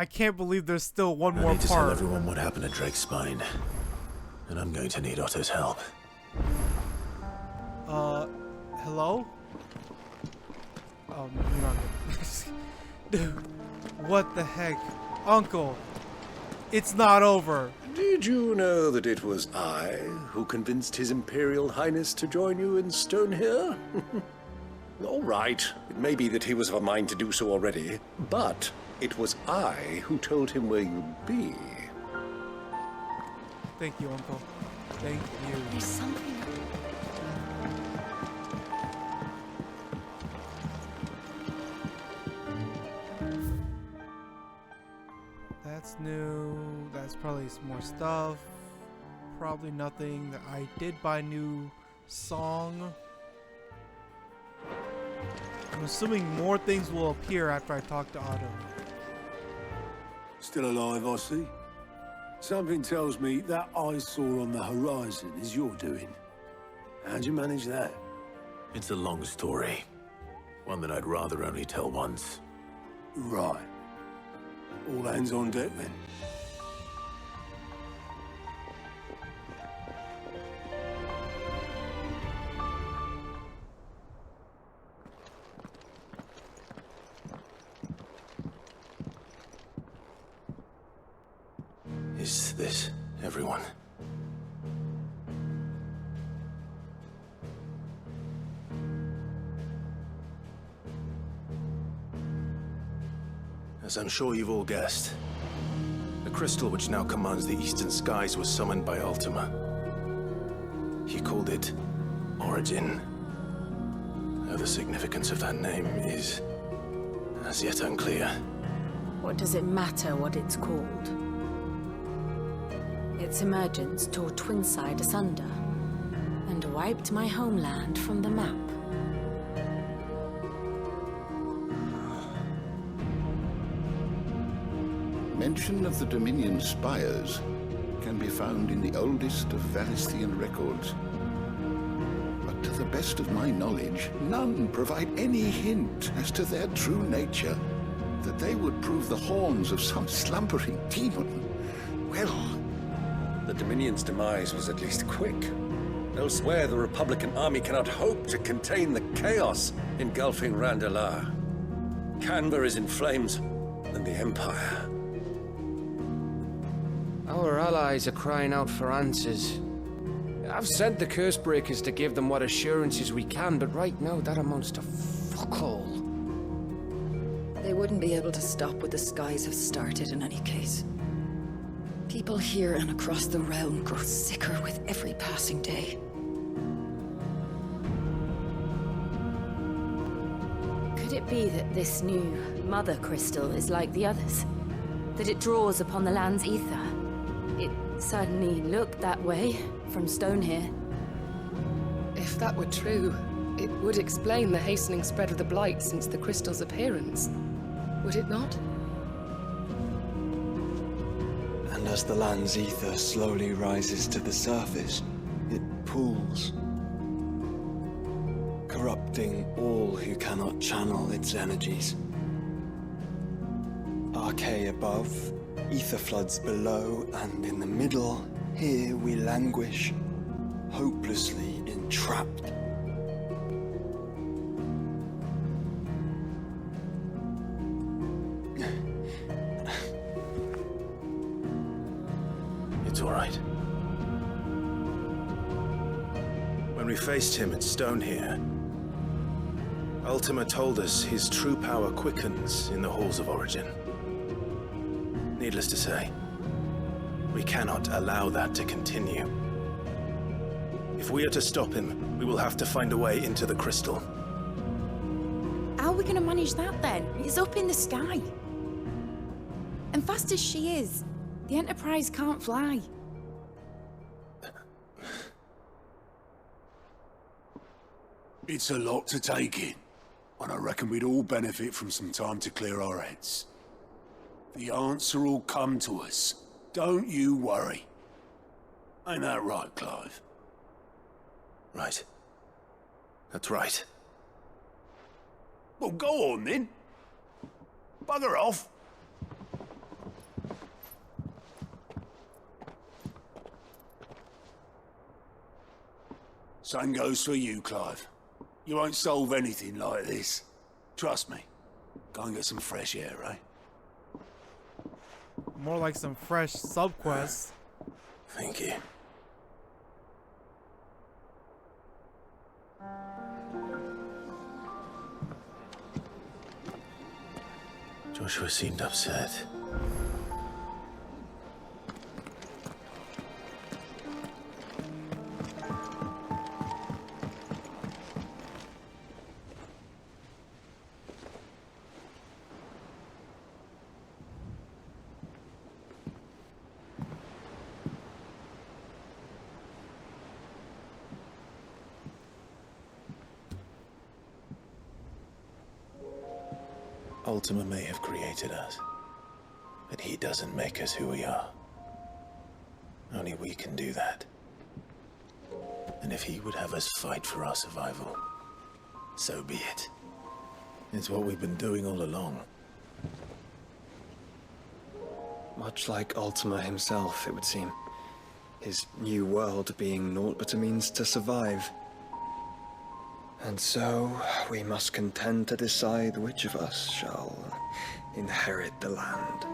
I can't believe there's still one I more need to tell part. everyone what happened at Drake's Spine. And I'm going to need Otto's help. Hello? Oh, no, you're not good. Dude, what the heck? Uncle, it's not over. Did you know that it was I who convinced His Imperial Highness to join you in Stone here? All right, it may be that he was of a mind to do so already, but it was I who told him where you'd be. Thank you, Uncle. Thank you. There's something. That's new. That's probably some more stuff. Probably nothing. That I did buy new song. I'm assuming more things will appear after I talk to Otto. Still alive, I see. Something tells me that eyesore on the horizon is your doing. How'd you manage that? It's a long story. One that I'd rather only tell once. Right. All hands on deck then. Is this everyone? As I'm sure you've all guessed, the crystal which now commands the eastern skies was summoned by Ultima. He called it Origin. Though the significance of that name is as yet unclear. What does it matter what it's called? Its emergence tore Twinside asunder and wiped my homeland from the map. Mention of the Dominion spires can be found in the oldest of Valisthian records. But to the best of my knowledge, none provide any hint as to their true nature. That they would prove the horns of some slumbering demon. Well, The Dominion's demise was at least quick. Elsewhere, the Republican army cannot hope to contain the chaos engulfing Randalar. Canberra is in flames, and the Empire. Our allies are crying out for answers. I've sent the Cursebreakers to give them what assurances we can, but right now that amounts to fuck all. They wouldn't be able to stop what the skies have started in any case. People here and across the realm grow sicker with every passing day. Could it be that this new mother crystal is like the others? That it draws upon the land's ether? It certainly looked that way from Stone here. If that were true, it would explain the hastening spread of the Blight since the crystal's appearance. Would it not? And as the land's ether slowly rises to the surface, it pools, corrupting all who cannot channel its energies. Archaea above, ether floods below, and in the middle, here we languish, hopelessly entrapped. It's all right. When we faced him at Stone here, Ultima told us his true power quickens in the halls of Origin. Needless to say, we cannot allow that to continue. If we are to stop him, we will have to find a way into the crystal. How are we going to manage that then? It's up in the sky. And fast as she is, the Enterprise can't fly. It's a lot to take in, and I reckon we'd all benefit from some time to clear our heads. The answer will come to us. Don't you worry. Ain't that right, Clive? Right. That's right. Well, go on then. Bugger off. Same goes for you, Clive. You won't solve anything like this. Trust me. Go and get some fresh air, eh? More like some fresh subquests. Thank you. Joshua seemed upset. Ultima may have created us, but he doesn't make us who we are. Only we can do that. And if he would have us fight for our survival, so be it. It's what we've been doing all along. Much like Ultima himself, it would seem. His new world being naught but a means to survive. And so, we must contend to decide which of us shall inherit the land.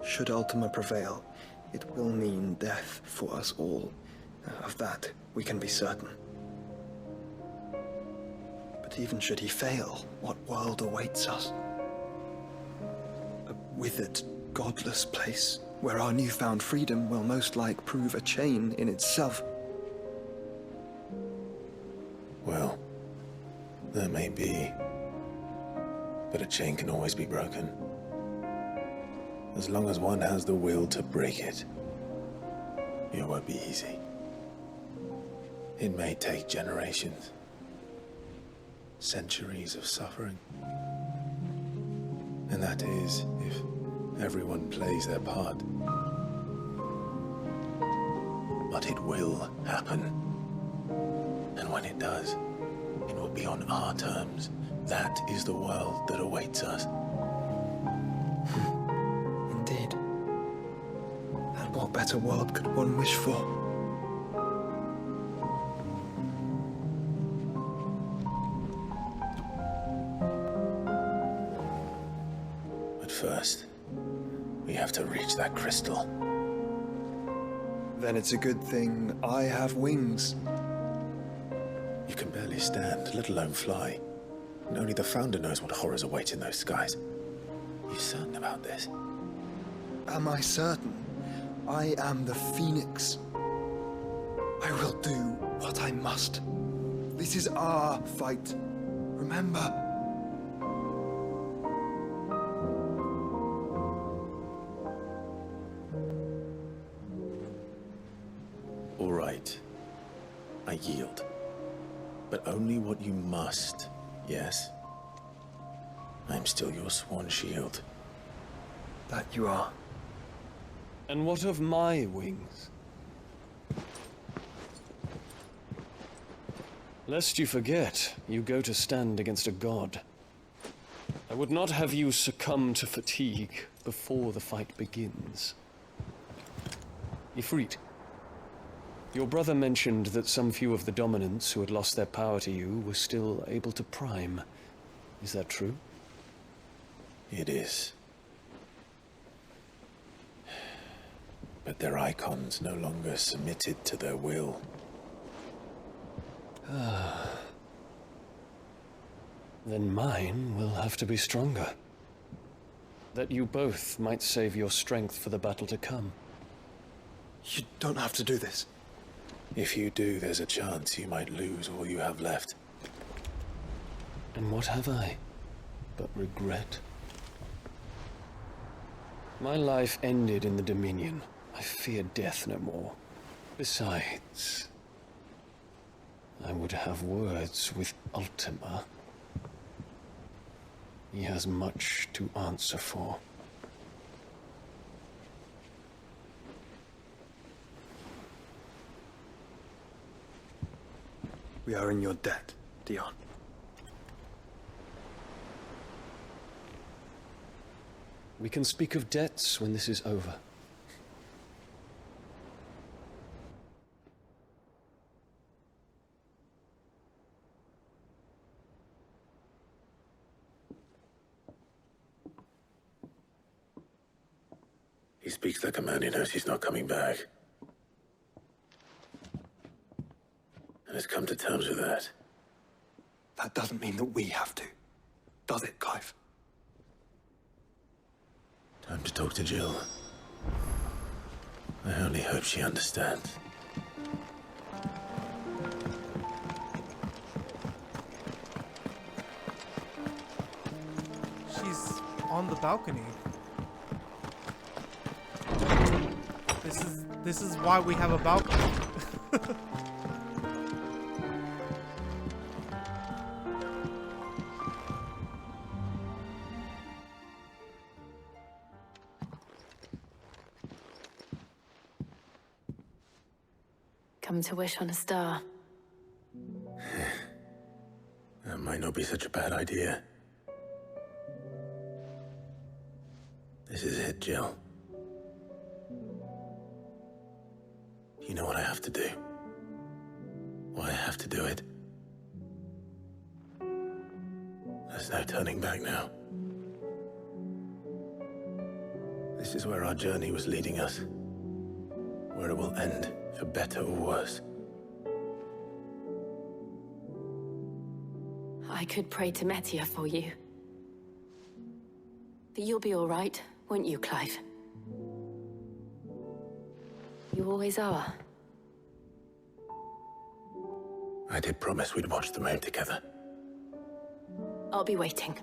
Should Ultima prevail, it will mean death for us all. Of that, we can be certain. But even should he fail, what world awaits us? A withered, godless place, where our newfound freedom will most like prove a chain in itself. Well, that may be, but a chain can always be broken. As long as one has the will to break it, it won't be easy. It may take generations, centuries of suffering. And that is if everyone plays their part. But it will happen. And when it does, it will be on our terms. That is the world that awaits us. Indeed. And what better world could one wish for? But first, we have to reach that crystal. Then it's a good thing I have wings. You can barely stand, let alone fly. And only the Founder knows what horrors await in those skies. You certain about this? Am I certain? I am the Phoenix. I will do what I must. This is our fight. Remember? All right. I yield. But only what you must, yes? I'm still your sworn shield. That you are. And what of my wings? Lest you forget, you go to stand against a god. I would not have you succumb to fatigue before the fight begins. Ifrit, your brother mentioned that some few of the dominants who had lost their power to you were still able to prime. Is that true? It is. But their icons no longer submitted to their will. Then mine will have to be stronger. That you both might save your strength for the battle to come. You don't have to do this. If you do, there's a chance you might lose all you have left. And what have I but regret? My life ended in the Dominion. I fear death no more. Besides, I would have words with Ultima. He has much to answer for. We are in your debt, Dion. We can speak of debts when this is over. He speaks like a man who knows he's not coming back. And has come to terms with that. That doesn't mean that we have to, does it, Clive? Time to talk to Jill. I only hope she understands. She's on the balcony. This is why we have a balcony. Come to wish on a star. That might not be such a bad idea. This is it, Jill. You know what I have to do. Why I have to do it. There's no turning back now. This is where our journey was leading us. Where it will end, for better or worse. I could pray to Metia for you. But you'll be all right, won't you, Clive? You always are. I did promise we'd watch the moon together. I'll be waiting.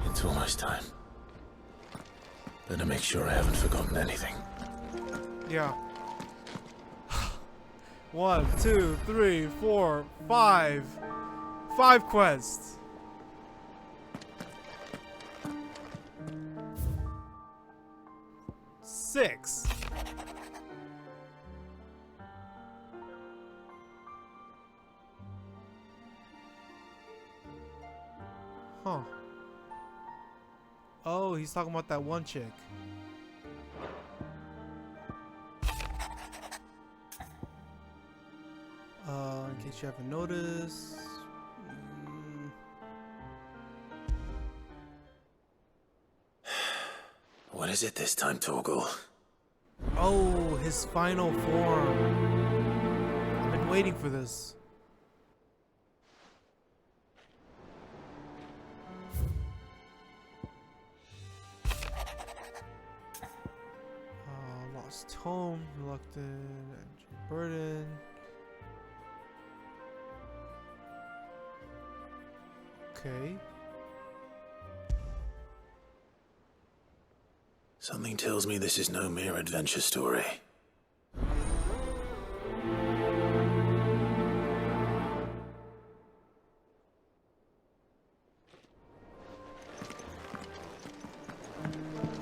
It's almost time. Better make sure I haven't forgotten anything. Yeah. 1, 2, 3, 4, 5. 5 quests. Six. Huh. Oh, he's talking about that one chick. In case you haven't noticed. What is it this time, Torgal? Oh, his final form. I've been waiting for this. Lost Tome, Reluctant, Burden. Okay. Something tells me this is no mere adventure story.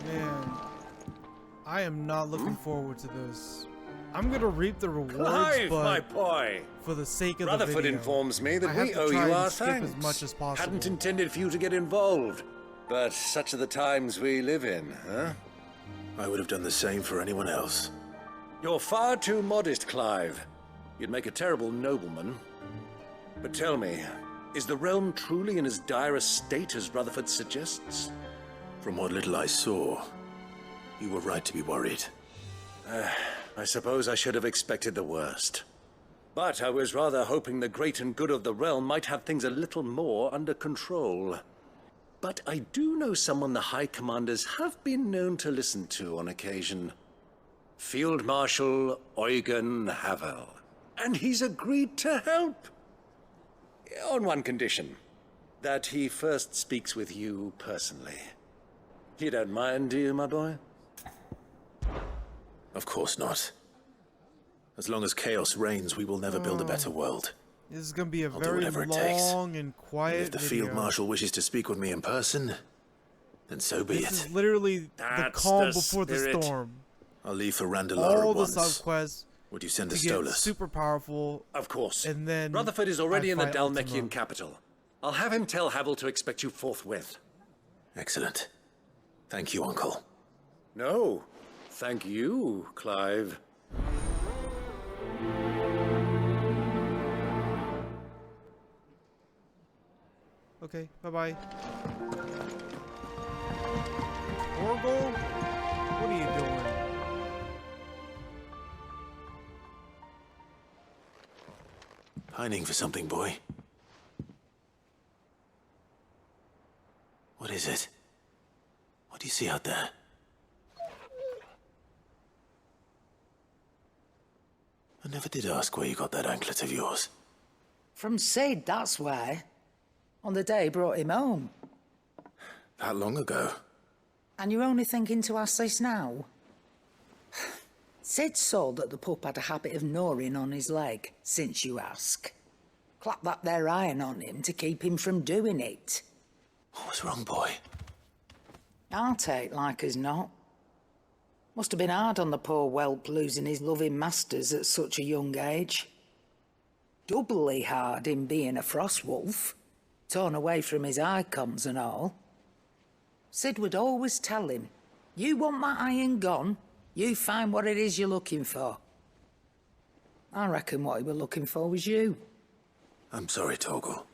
Man, I am not looking forward to this. I'm gonna reap the rewards, Clive, but my boy! for the sake of the Rutherford video, informs me I that have we to owe try you and our skip thanks. as much as possible. Hadn't intended for you to get involved, but such are the times we live in, huh? I would have done the same for anyone else. You're far too modest, Clive. You'd make a terrible nobleman. But tell me, is the realm truly in as dire a state as Rutherford suggests? From what little I saw, you were right to be worried. I suppose I should have expected the worst. But I was rather hoping the great and good of the realm might have things a little more under control. But I do know someone the High Commanders have been known to listen to on occasion. Field Marshal Eugen Havel. And he's agreed to help. On one condition. That he first speaks with you personally. You don't mind, do you, my boy? Of course not. As long as chaos reigns, we will never build a better world. This is gonna be a I'll do very whatever it takes. long and quiet And if the video. Field Marshal wishes to speak with me in person, then so be This it. is literally the That's calm the before the spirit. storm. I'll leave for Randalar All at the once. sub quests Would you send to a get Stolas? super powerful, Of course. and then Rutherford is already I in the fight Dalmekian Ultima. capital. I'll have him tell Havel to expect you forthwith. Excellent. Thank you, Uncle. No, thank you, Clive. Okay, bye-bye. Orgel? What are you doing? Pining for something, boy. What is it? What do you see out there? I never did ask where you got that anklet of yours. From Sid, that's why. On the day he brought him home. That long ago? And you're only thinking to ask this now? Sid saw that the pup had a habit of gnawing on his leg, since you ask. Clap that there iron on him to keep him from doing it. What was wrong, boy? I'll take like as not. Must have been hard on the poor whelp losing his loving masters at such a young age. Doubly hard in being a frost wolf, torn away from his icons and all. Sid would always tell him, you want that iron gone, you find what it is you're looking for. I reckon what he were looking for was you. I'm sorry, Torgal.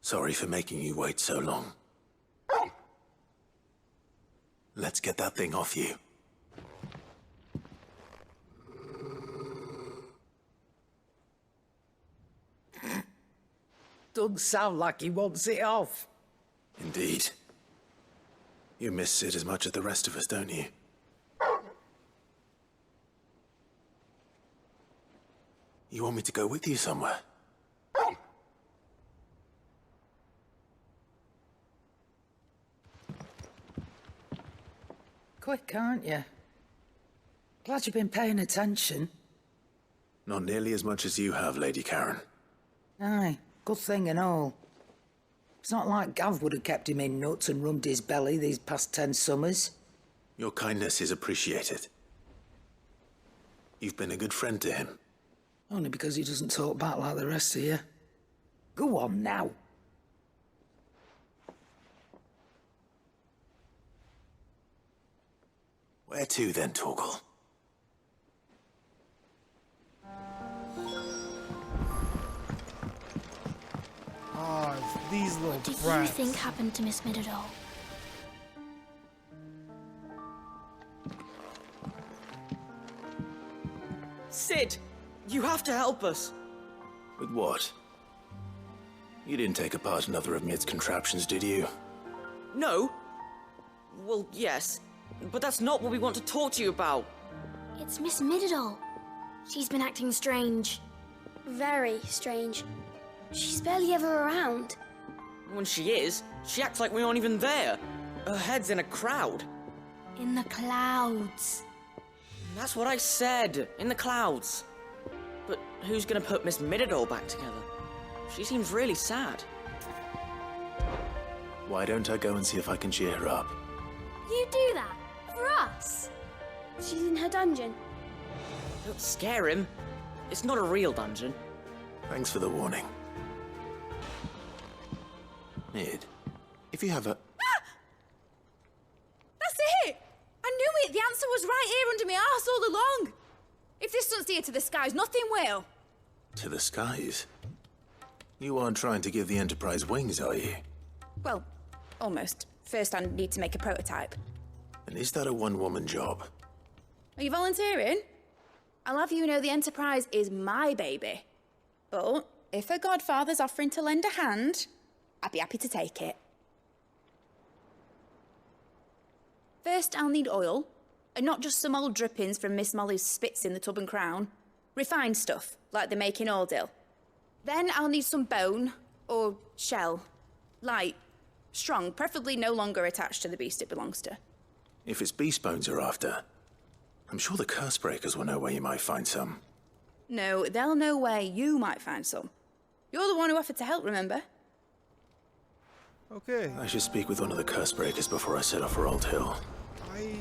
Sorry for making you wait so long. Let's get that thing off you. Doesn't sound like he wants it off. Indeed. You miss Sid as much as the rest of us, don't you? You want me to go with you somewhere? Quick, aren't you? Glad you've been paying attention. Not nearly as much as you have, Lady Karen. Aye, good thing and all. It's not like Gav would have kept him in nuts and rubbed his belly these past 10 summers. Your kindness is appreciated. You've been a good friend to him. Only because he doesn't talk back like the rest of you. Go on now. Where to then, Torgal? Oh, it's these little What do you brats. think happened to Miss Midadol? Sid, you have to help us. With what? You didn't take apart another of Mid's contraptions, did you? No. Well, yes. But that's not what we want to talk to you about. It's Miss Midadol. She's been acting strange. Very strange. She's barely ever around. When she is, she acts like we aren't even there. Her head's in a crowd. In the clouds. That's what I said. In the clouds. But who's gonna put Miss Midadol back together? She seems really sad. Why don't I go and see if I can cheer her up? You do that? For us? She's in her dungeon. Don't scare him. It's not a real dungeon. Thanks for the warning. Mid, if you have a... That's it! I knew it! The answer was right here under my arse all along! If this doesn't steer to the skies, nothing will! To the skies? You aren't trying to give the Enterprise wings, are you? Well, almost. First I need to make a prototype. And is that a one-woman job? Are you volunteering? I'll have you know the Enterprise is my baby. But if her godfather's offering to lend a hand, I'd be happy to take it. First, I'll need oil, and not just some old drippings from Miss Molly's spits in the Tub and Crown. Refined stuff, like they make in Ordil. Then I'll need some bone, or shell. Light, strong, preferably no longer attached to the beast it belongs to. If it's beast bones you're after, I'm sure the Cursebreakers will know where you might find some. No, they'll know where you might find some. You're the one who offered to help, remember? Okay. I should speak with one of the Cursebreakers before I set off for Old Hill.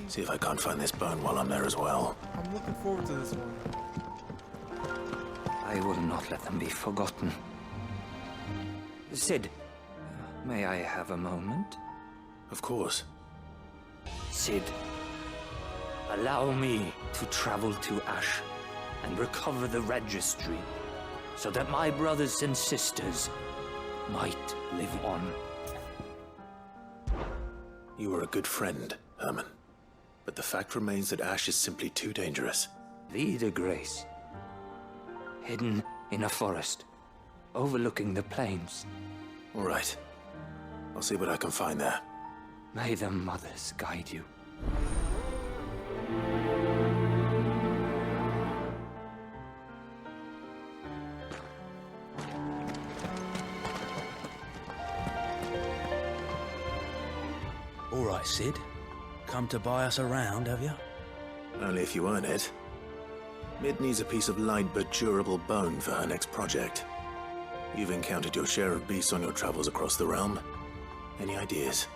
See if I can't find this bone while I'm there as well. I'm looking forward to this one. I will not let them be forgotten. Sid, may I have a moment? Of course. Sid, Allow me to travel to Ash and recover the registry, so that my brothers and sisters might live on. You were a good friend, Herman. But the fact remains that Ash is simply too dangerous. Vida Grace. Hidden in a forest, overlooking the plains. All right. I'll see what I can find there. May the mothers guide you. All right, Sid. Come to buy us around, have you? Only if you earn it. Mid needs a piece of light but durable bone for her next project. You've encountered your share of beasts on your travels across the realm. Any ideas?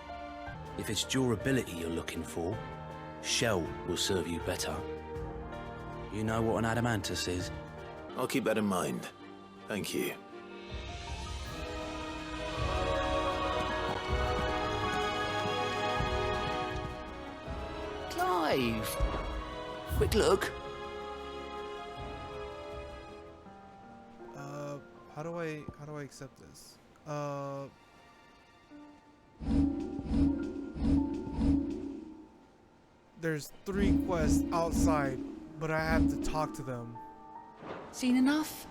If it's durability you're looking for, shell will serve you better. You know what an adamantus is? I'll keep that in mind. Thank you. Clive! Quick look. How do I accept this? There's 3 quests outside, but I have to talk to them. Seen enough?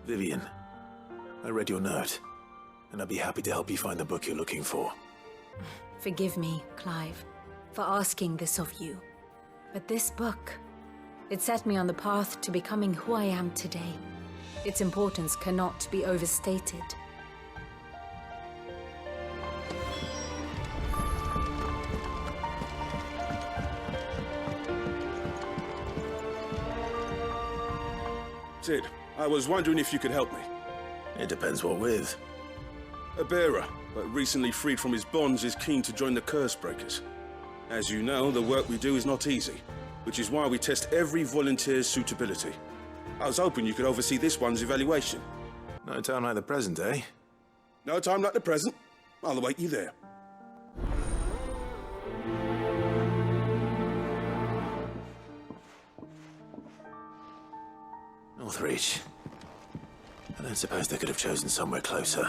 Vivian, I read your note, and I'd be happy to help you find the book you're looking for. Forgive me, Clive, for asking this of you. But this book, it set me on the path to becoming who I am today. Its importance cannot be overstated. Sid, I was wondering if you could help me. It depends what with. A bearer, but recently freed from his bonds, is keen to join the Curse Breakers. As you know, the work we do is not easy, which is why we test every volunteer's suitability. I was hoping you could oversee this one's evaluation. No time like the present, eh? No time like the present. I'll await you there. Northreach. I don't suppose they could have chosen somewhere closer.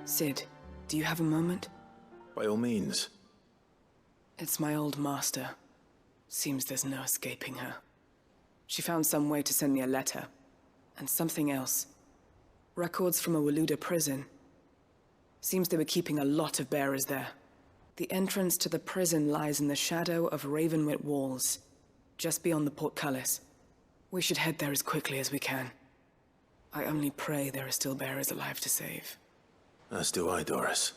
Sid, do you have a moment? By all means. It's my old master. Seems there's no escaping her. She found some way to send me a letter. And something else. Records from a Waluda prison. Seems they were keeping a lot of bearers there. The entrance to the prison lies in the shadow of Ravenwit Walls, just beyond the portcullis. We should head there as quickly as we can. I only pray there are still bearers alive to save. As do I, Doris.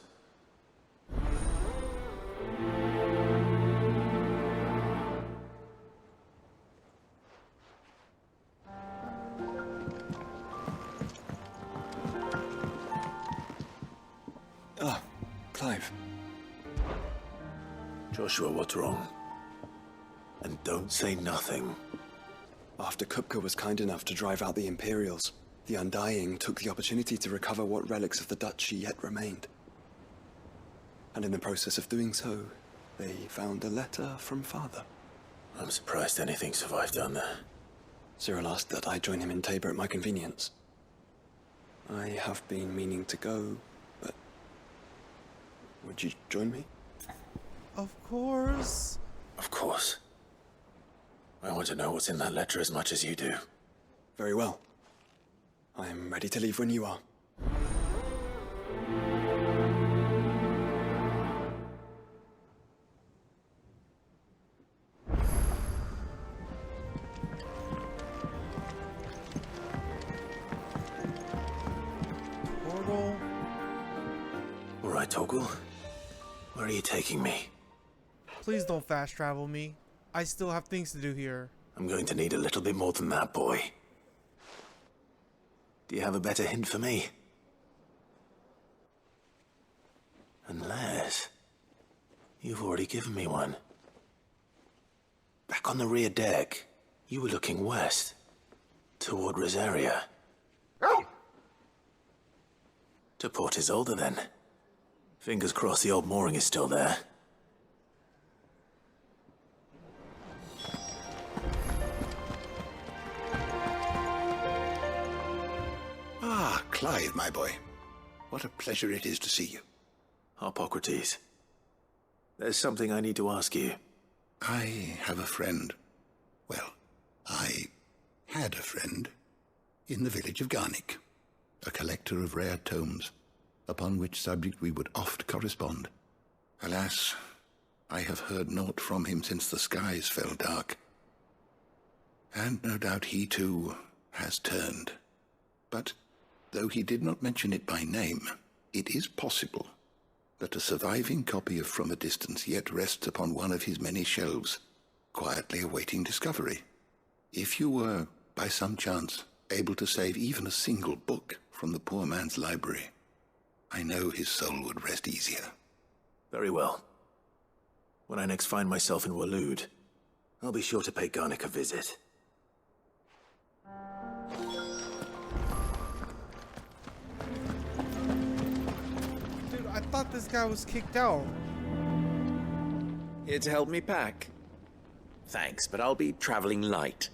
Ah, Clive. Joshua, what's wrong? And don't say nothing. After Kupka was kind enough to drive out the Imperials, the Undying took the opportunity to recover what relics of the Duchy yet remained. And in the process of doing so, they found a letter from Father. I'm surprised anything survived down there. Cyril asked that I join him in Tabor at my convenience. I have been meaning to go, but... would you join me? Of course. Of course. I want to know what's in that letter as much as you do. Very well. I am ready to leave when you are. Portal. All right, Torgal. Where are you taking me? Please don't fast travel me. I still have things to do here. I'm going to need a little bit more than that, boy. Do you have a better hint for me? Unless... you've already given me one. Back on the rear deck, you were looking west. Toward Rosaria. To Port Isolde, then. Fingers crossed the old mooring is still there. Ah, Clive, my boy. What a pleasure it is to see you. Harpocrates. There's something I need to ask you. I have a friend. Well, I had a friend in the village of Garnick, a collector of rare tomes, upon which subject we would oft correspond. Alas, I have heard naught from him since the skies fell dark. And no doubt he too has turned. But though he did not mention it by name, it is possible that a surviving copy of From a Distance yet rests upon one of his many shelves, quietly awaiting discovery. If you were, by some chance, able to save even a single book from the poor man's library, I know his soul would rest easier. Very well. When I next find myself in Waloed, I'll be sure to pay Garnick a visit. Dude, I thought this guy was kicked out. Here to help me pack? Thanks, but I'll be traveling light.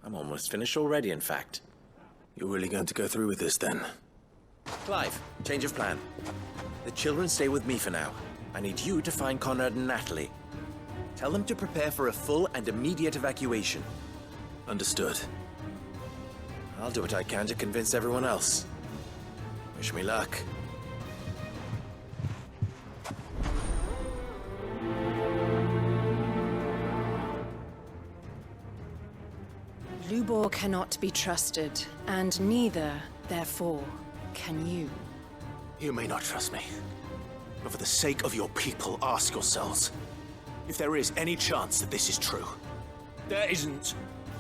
I'm almost finished already, in fact. You're really going to go through with this, then? Clive, change of plan. The children stay with me for now. I need you to find Conrad and Natalie. Tell them to prepare for a full and immediate evacuation. Understood. I'll do what I can to convince everyone else. Wish me luck. Lubor cannot be trusted, and neither, therefore, can you. You may not trust me, but for the sake of your people, ask yourselves if there is any chance that this is true. There isn't.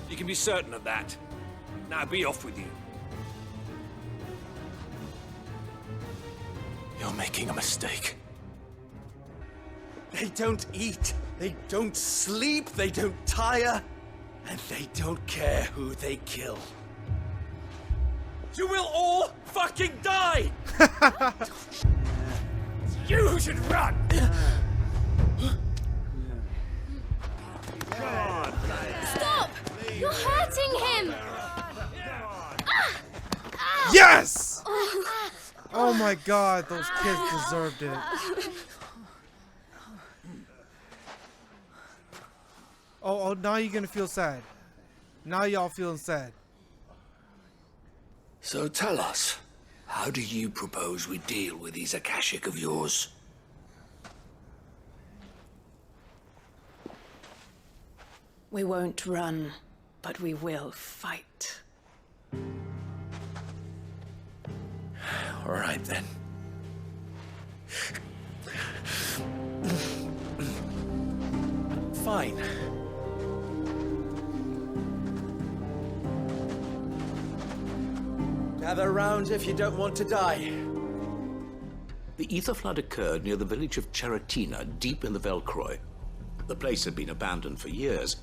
You can be certain of that. Now be off with you. You're making a mistake. They don't eat, they don't sleep, they don't tire, and they don't care who they kill. You will all fucking die! You should run! Stop! You're hurting him! Yes! Oh my god, those kids deserved it. Oh, now you're gonna feel sad. Now y'all feeling sad. So tell us, how do you propose we deal with these Akashic of yours? We won't run, but we will fight. All right, then. Fine. Gather round if you don't want to die. The ether flood occurred near the village of Cheratina, deep in the Velcroy. The place had been abandoned for years,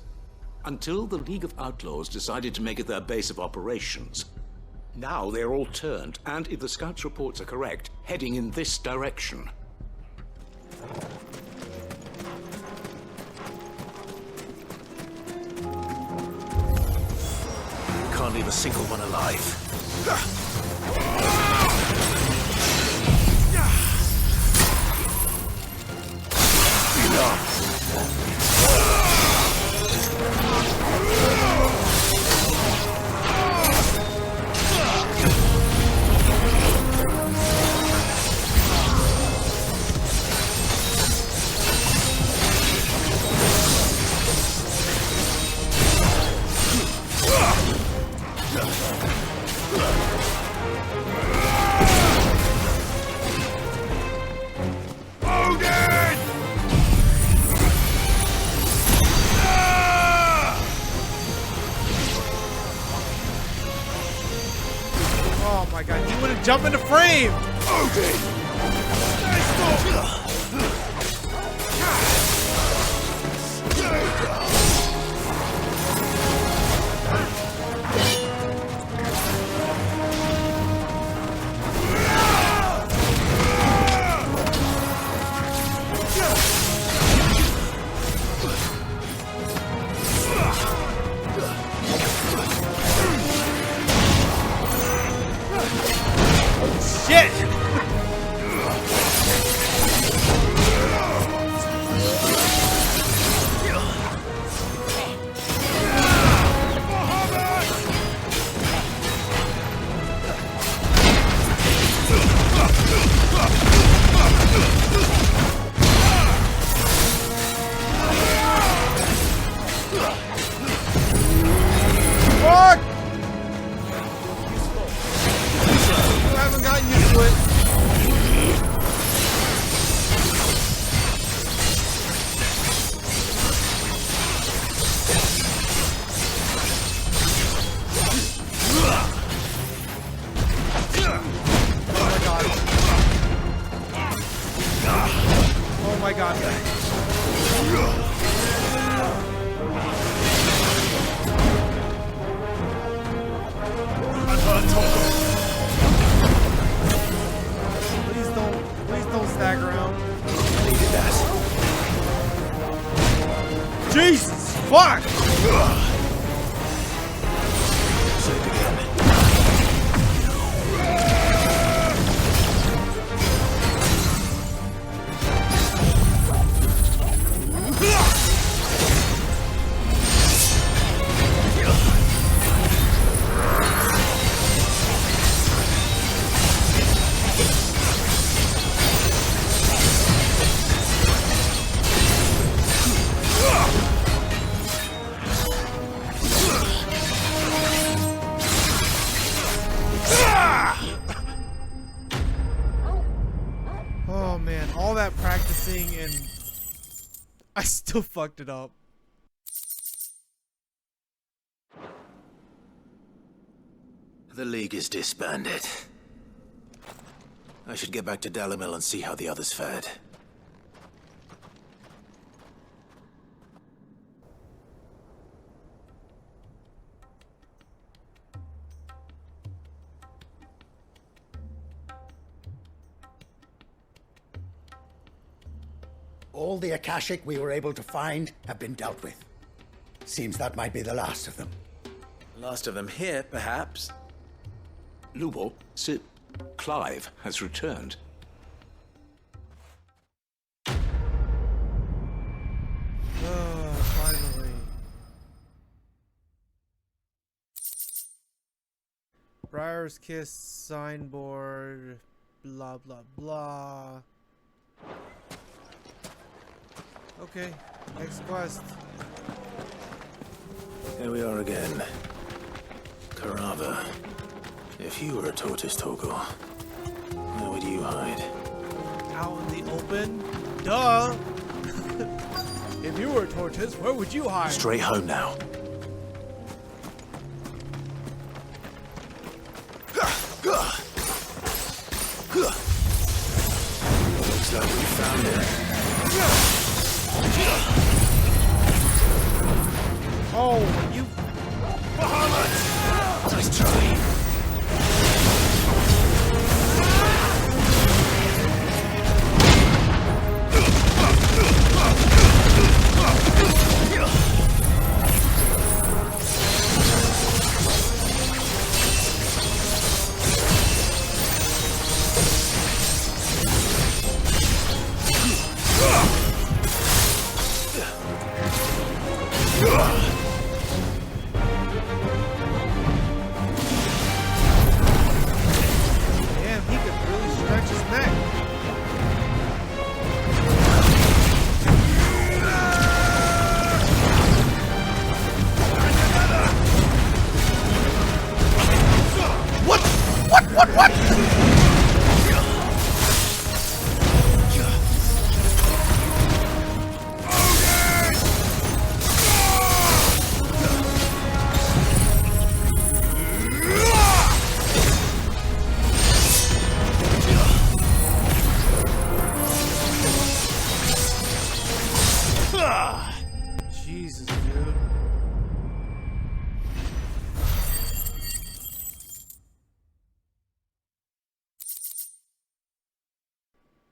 until the League of Outlaws decided to make it their base of operations. Now they're all turned, and if the scouts' reports are correct, heading in this direction. Can't leave a single one alive. Oh my god, he wouldn't jump into frame! Please don't stagger around. Needed that. Jesus, fuck! Saved again. Oh man, all that practicing and I still fucked it up. The League is disbanded. I should get back to Dalimil and see how the others fared. All the Akashic we were able to find have been dealt with. Seems that might be the last of them. Last of them here, perhaps. Lubo, Sir Clive has returned. Finally. Briar's Kiss signboard, blah blah blah. Okay, next quest. Here we are again. Karava. If you were a tortoise, Torgor, where would you hide? Out in the open? Duh! If you were a tortoise, where would you hide? Straight home now. Looks like we found it. Oh, you... Bahamut! Nice try. Damn, he could really stretch his neck. What? Jesus, dude.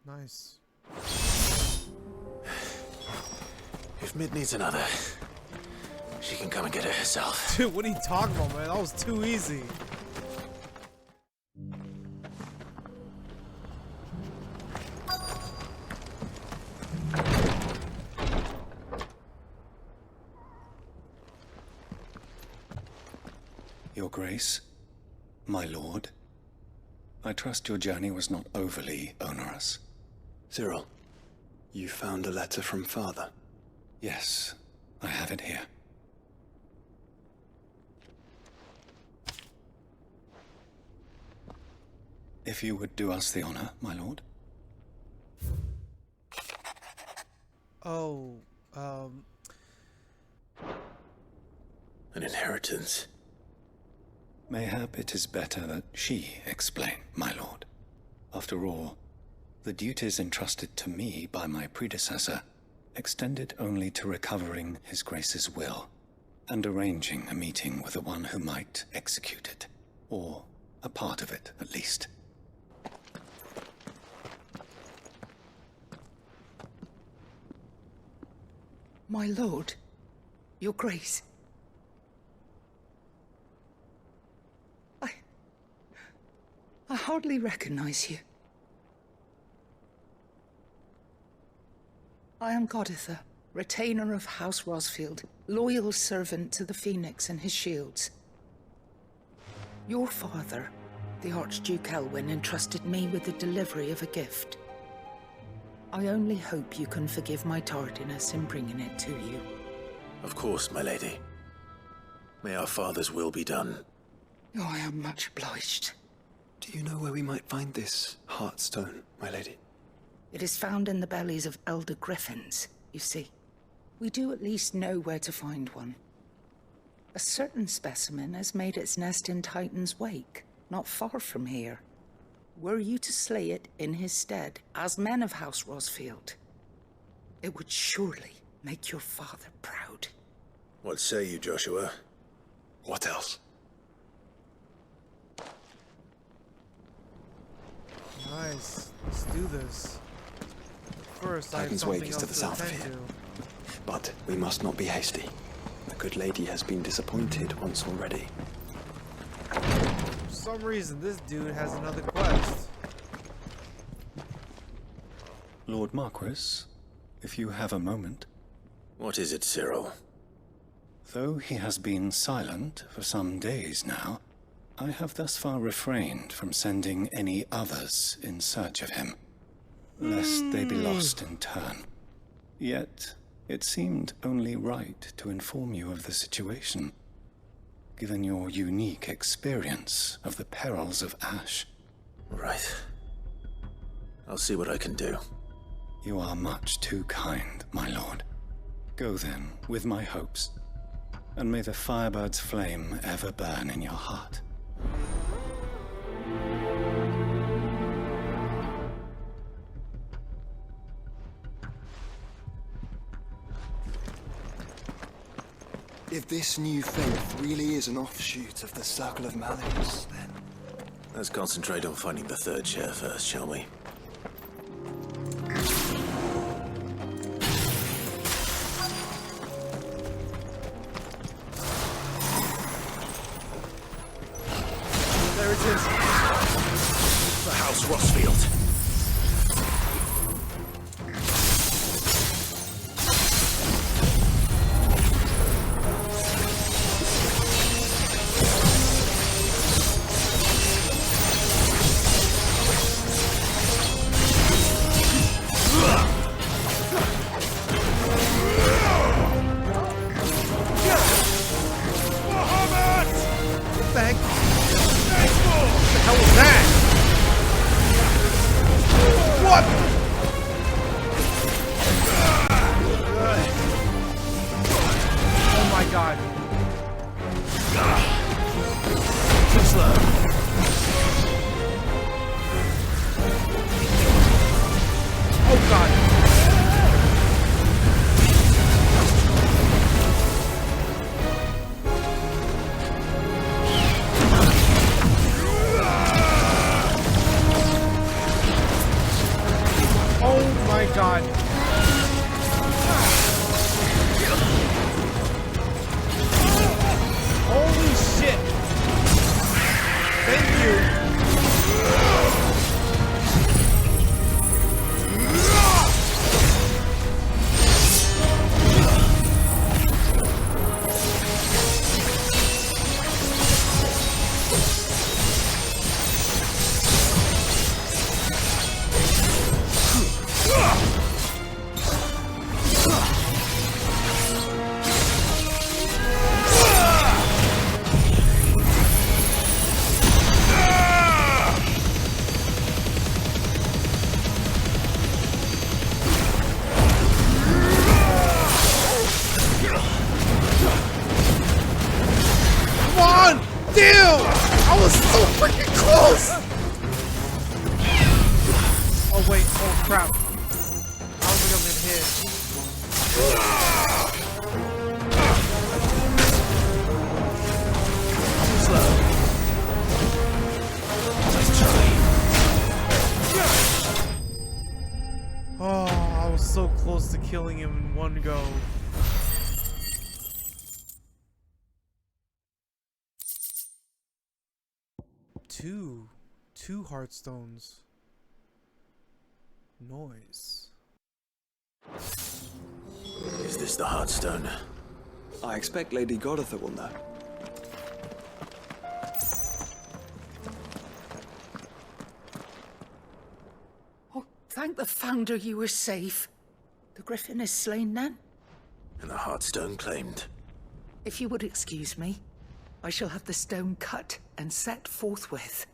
Nice. If Mid needs another, she can come and get it herself. Dude, what are you talking about, man? That was too easy. Your Grace, my lord, I trust your journey was not overly onerous. Cyril, you found a letter from Father? Yes, I have it here. If you would do us the honor, my lord. Oh, An inheritance. Mayhap it is better that she explain, my lord. After all, the duties entrusted to me by my predecessor extended only to recovering His Grace's will, and arranging a meeting with the one who might execute it, or a part of it, at least. My lord, your grace. I hardly recognize you. I am Goditha, retainer of House Rosfield, loyal servant to the Phoenix and his shields. Your father, the Archduke Elwyn, entrusted me with the delivery of a gift. I only hope you can forgive my tardiness in bringing it to you. Of course, my lady. May our father's will be done. Oh, I am much obliged. Do you know where we might find this Heartstone, my lady? It is found in the bellies of elder griffins, you see. We do at least know where to find one. A certain specimen has made its nest in Titan's Wake, not far from here. Were you to slay it in his stead, as men of House Rosfield, it would surely make your father proud. What say you, Joshua? What else? Nice. Let's do this. First, I have Titan's something Wake is else to the south of attend here. to. But we must not be hasty. The good lady has been disappointed once already. For some reason, this dude has another quest. Lord Marquis, if you have a moment. What is it, Cyril? Though he has been silent for some days now, I have thus far refrained from sending any others in search of him, lest they be lost in turn. Yet, it seemed only right to inform you of the situation, given your unique experience of the perils of Ash. Right. I'll see what I can do. You are much too kind, my lord. Go then, with my hopes, and may the Firebird's flame ever burn in your heart. If this new faith really is an offshoot of the Circle of Malleus, then... Let's concentrate on finding the third chair first, shall we? There it is. The House Rosfield. Oh, I was so close to killing him in one go. Two heartstones. Noise. Is this the Heartstone? I expect Lady Goditha will know. Oh, thank the Founder you were safe. The Griffin is slain then? And the Heartstone claimed. If you would excuse me, I shall have the stone cut and set forthwith.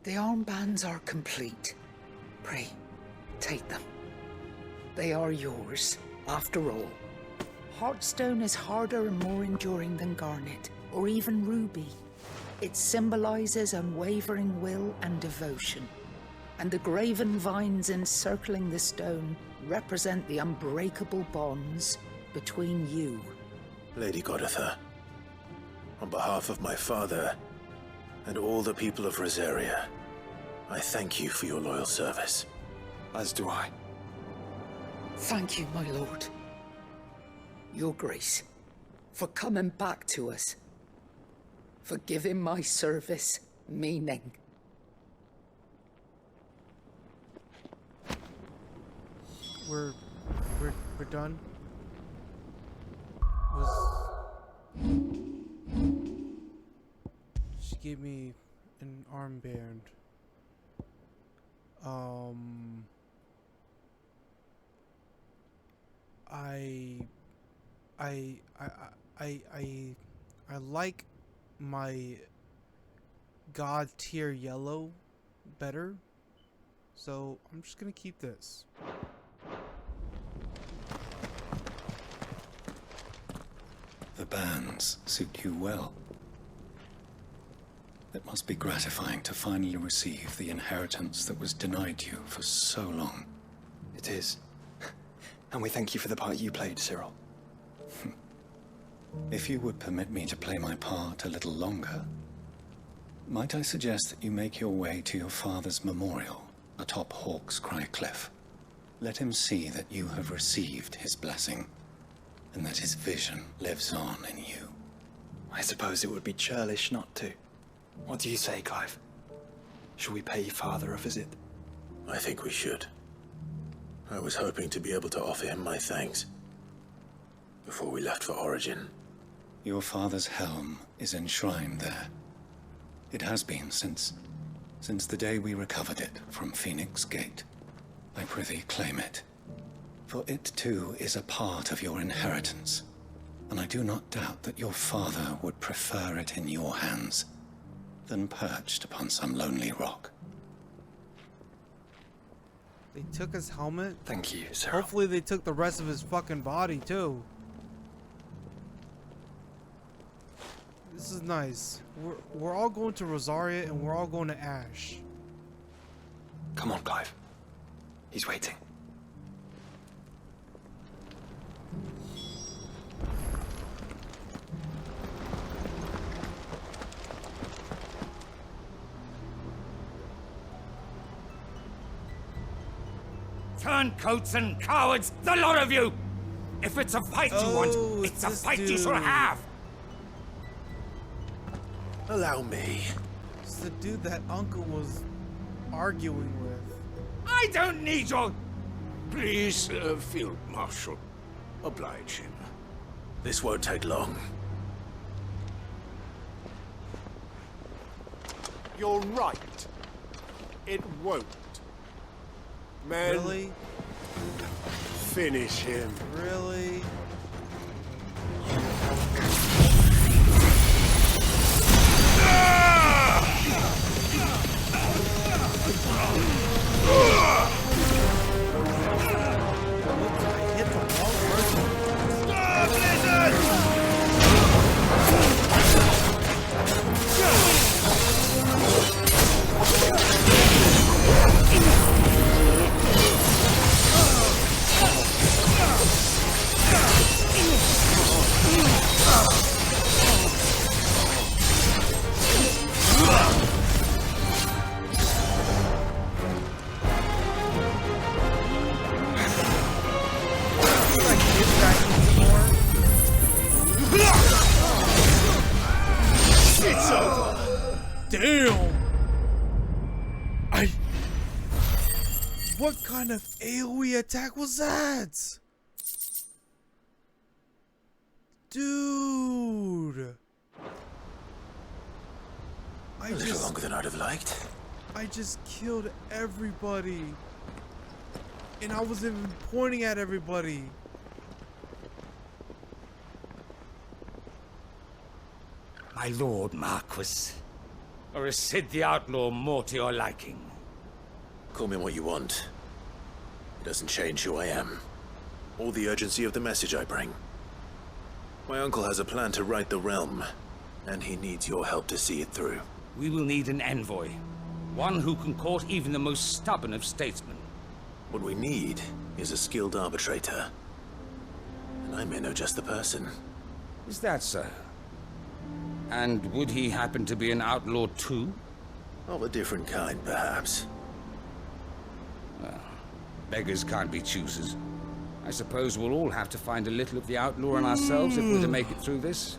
The armbands are complete. Pray, take them. They are yours, after all. Heartstone is harder and more enduring than garnet, or even ruby. It symbolizes unwavering will and devotion. And the graven vines encircling the stone represent the unbreakable bonds between you. Lady Goditha, on behalf of my father and all the people of Rosaria, I thank you for your loyal service. As do I. Thank you, my lord. Your Grace, for coming back to us. For giving my service meaning. We're done. She gave me an armband. I like my god tier yellow better, so I'm just gonna keep this. The bands suit you well. It must be gratifying to finally receive the inheritance that was denied you for so long. It is. And we thank you for the part you played, Cyril. If you would permit me to play my part a little longer, might I suggest that you make your way to your father's memorial atop Hawk's Cry Cliff? Let him see that you have received his blessing, and that his vision lives on in you. I suppose it would be churlish not to. What do you say, Clive? Shall we pay your father a visit? I think we should. I was hoping to be able to offer him my thanks before we left for Origin. Your father's helm is enshrined there. It has been since the day we recovered it from Phoenix Gate. I prithee claim it. For it too is a part of your inheritance, and I do not doubt that your father would prefer it in your hands than perched upon some lonely rock. They took his helmet? Thank you, Cyril. Hopefully they took the rest of his fucking body too. This is nice. We're all going to Rosaria and we're all going to Ash. Come on, Clive. He's waiting. Turncoats and cowards, the lot of you! If it's a fight you want, it's a fight you shall have! Allow me. It's the dude that Uncle was arguing with. I don't need your... Please, Field Marshal, oblige him. This won't take long. You're right. It won't. Men, Really? finish him. Really? Damn! What kind of AoE attack was that? Dude! A little longer than I'd have liked. I just killed everybody. And I wasn't even pointing at everybody. My lord, Marquis. Or is Sid the Outlaw more to your liking? Call me what you want. It doesn't change who I am, or the urgency of the message I bring. My uncle has a plan to right the realm, and he needs your help to see it through. We will need an envoy. One who can court even the most stubborn of statesmen. What we need is a skilled arbitrator. And I may know just the person. Is that so? And would he happen to be an outlaw too? Of a different kind, perhaps. Well, beggars can't be choosers. I suppose we'll all have to find a little of the outlaw in ourselves if we're to make it through this.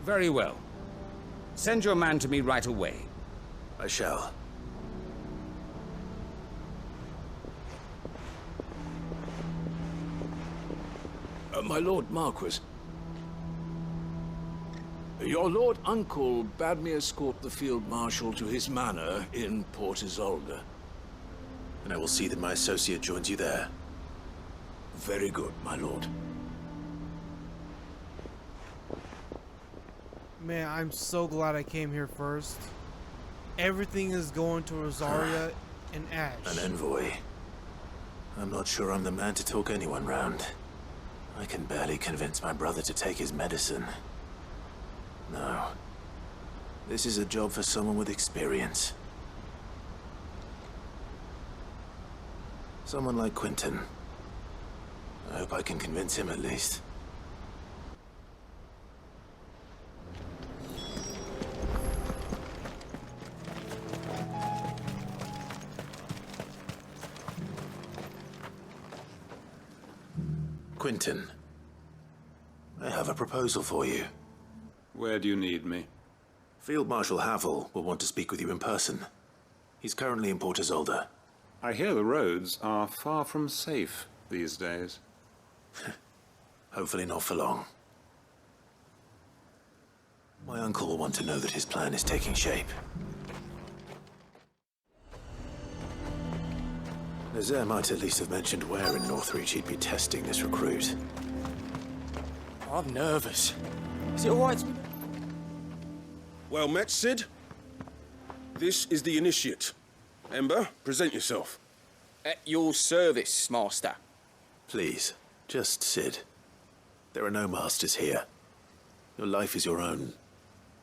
Very well. Send your man to me right away. I shall. My Lord Marquis. Your Lord Uncle bade me escort the Field Marshal to his manor in Port Isolde. And I will see that my associate joins you there. Very good, my lord. Man, I'm so glad I came here first. Everything is going to Rosaria and Ash. An envoy. I'm not sure I'm the man to talk anyone round. I can barely convince my brother to take his medicine. No. This is a job for someone with experience. Someone like Quentin. I hope I can convince him at least. Quentin, I have a proposal for you. Where do you need me? Field Marshal Havel will want to speak with you in person. He's currently in Port Isolde. I hear the roads are far from safe these days. Hopefully not for long. My uncle will want to know that his plan is taking shape. Nazaire might at least have mentioned where in Northreach he'd be testing this recruit. I'm nervous. Is it alright? Well met, Sid. This is the initiate. Ember, present yourself. At your service, Master. Please, just Sid. There are no masters here. Your life is your own.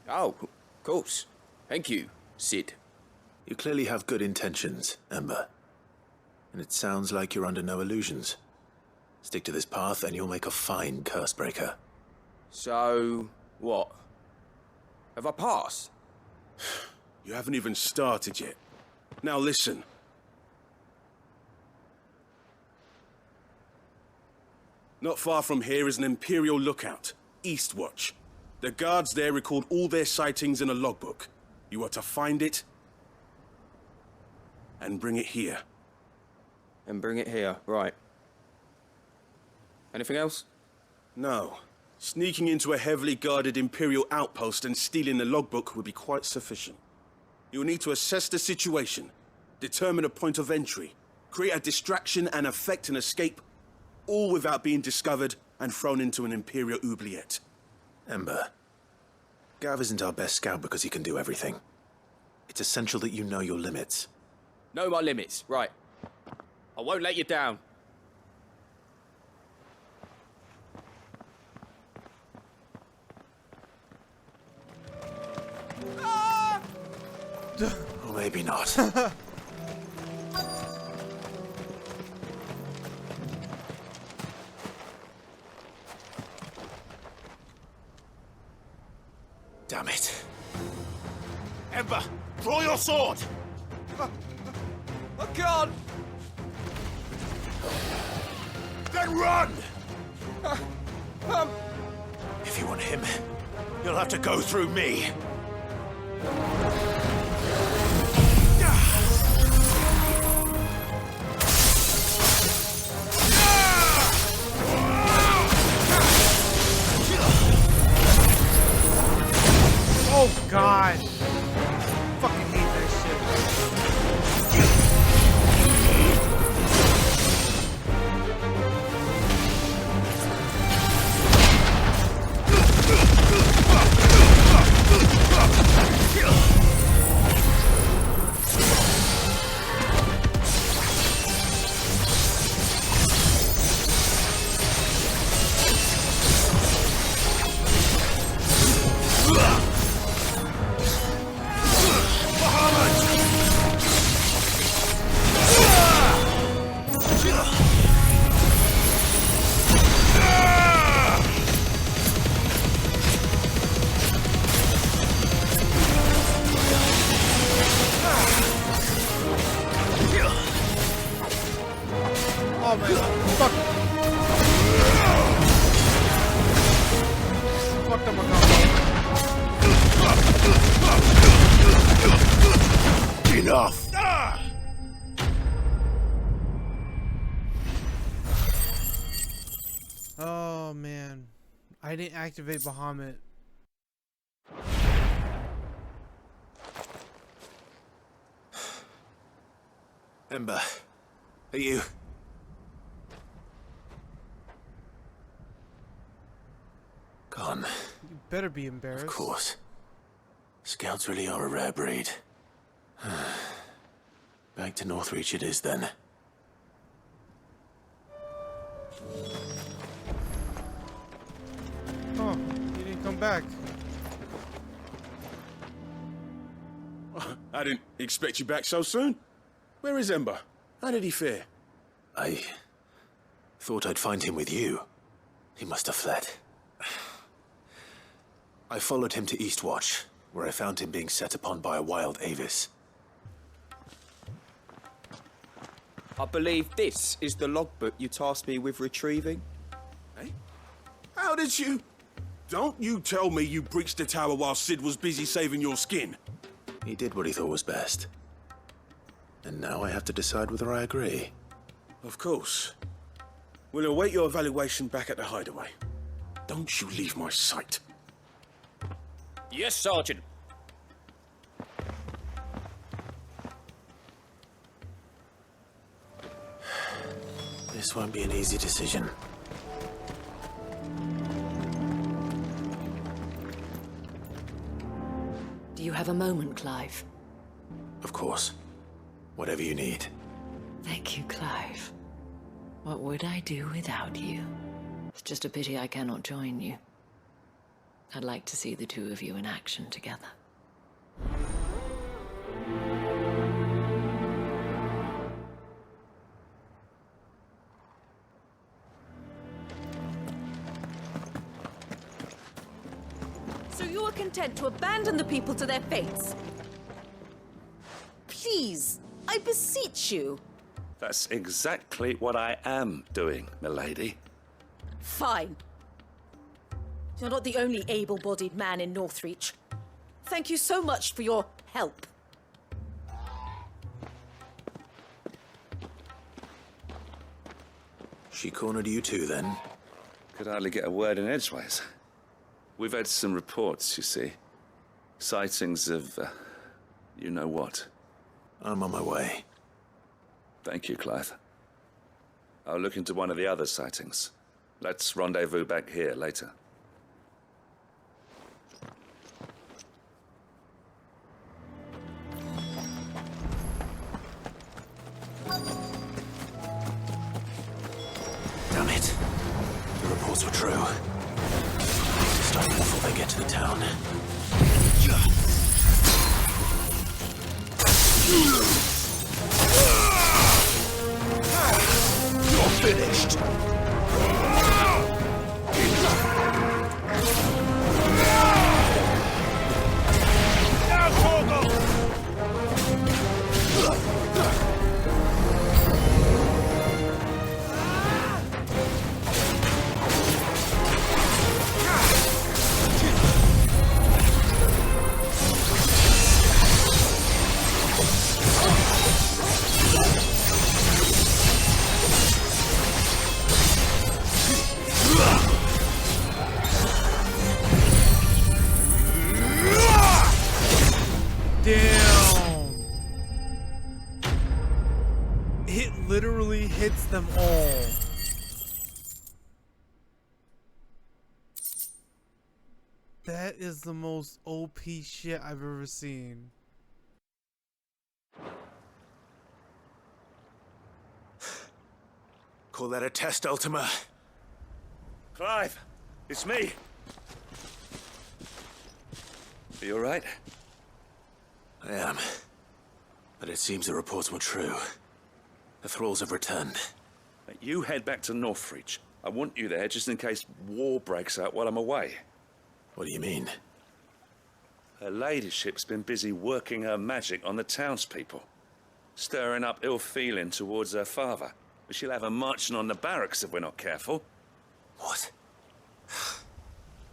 Oh, of course. Thank you, Sid. You clearly have good intentions, Ember. And it sounds like you're under no illusions. Stick to this path and you'll make a fine Cursebreaker. So, what? Have I passed? You haven't even started yet. Now listen. Not far from here is an Imperial lookout, Eastwatch. The guards there record all their sightings in a logbook. You are to find it and bring it here. And bring it here, right. Anything else? No. Sneaking into a heavily guarded Imperial outpost and stealing the logbook would be quite sufficient. You'll need to assess the situation, determine a point of entry, create a distraction and effect an escape, all without being discovered and thrown into an Imperial oubliette. Ember, Gav isn't our best scout because he can do everything. It's essential that you know your limits. Know my limits, right. I won't let you down. Or maybe not. Damn it. Ember, draw your sword! I can't! Then run! If you want him, you'll have to go through me. Oh god. Fucking hate that shit. Oh my god. Fuck. Fuck them Enough. Oh man. I didn't activate Bahamut. Ember, are you? Gone. You better be embarrassed. Of course. Scouts really are a rare breed. Back to Northreach it is then. Oh, you didn't come back. I didn't expect you back so soon. Where is Ember? How did he fare? I thought I'd find him with you. He must have fled. I followed him to Eastwatch, where I found him being set upon by a wild Avis. I believe this is the logbook you tasked me with retrieving. Hey? How did you... Don't you tell me you breached the tower while Sid was busy saving your skin. He did what he thought was best. And now I have to decide whether I agree. Of course. We'll await your evaluation back at the hideaway. Don't you leave my sight. Yes, Sergeant. This won't be an easy decision. Do you have a moment, Clive? Of course. Whatever you need. Thank you, Clive. What would I do without you? It's just a pity I cannot join you. I'd like to see the two of you in action together. So you are content to abandon the people to their fates? Please, I beseech you. That's exactly what I am doing, milady. Fine. You're not the only able-bodied man in Northreach. Thank you so much for your help. She cornered you too, then? Could hardly get a word in edgeways. We've had some reports, you see. Sightings of, you know what. I'm on my way. Thank you, Clive. I'll look into one of the other sightings. Let's rendezvous back here later. Damn it. The reports were true. Stop them before they get to the town. You're finished! Damn! It literally hits them all. That is the most OP shit I've ever seen. Call that a test, Ultima? Clive, it's me. Are you alright? I am. But it seems the reports were true. The thralls have returned. You head back to Northreach. I want you there just in case war breaks out while I'm away. What do you mean? Her ladyship's been busy working her magic on the townspeople, stirring up ill feeling towards her father. She'll have her marching on the barracks if we're not careful. What?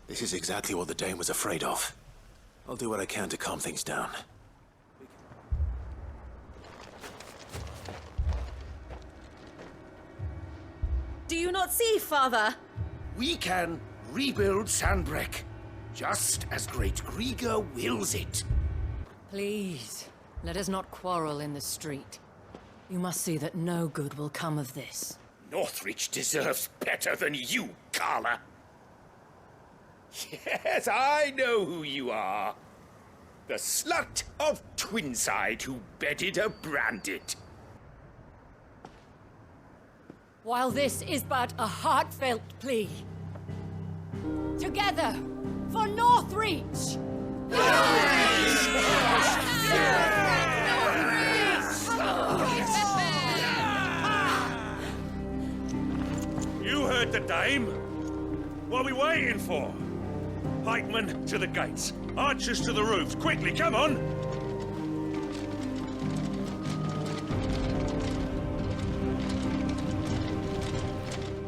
This is exactly what the Dane was afraid of. I'll do what I can to calm things down. Do you not see, Father? We can rebuild Sandbreck, just as Great Grieger wills it. Please, let us not quarrel in the street. You must see that no good will come of this. Northreach deserves better than you, Carla. Yes, I know who you are. The slut of Twinside who bedded a Brandit. While this is but a heartfelt plea, together for Northreach! You heard the dame. What are we waiting for? Pikemen to the gates. Archers to the roofs. Quickly, come on!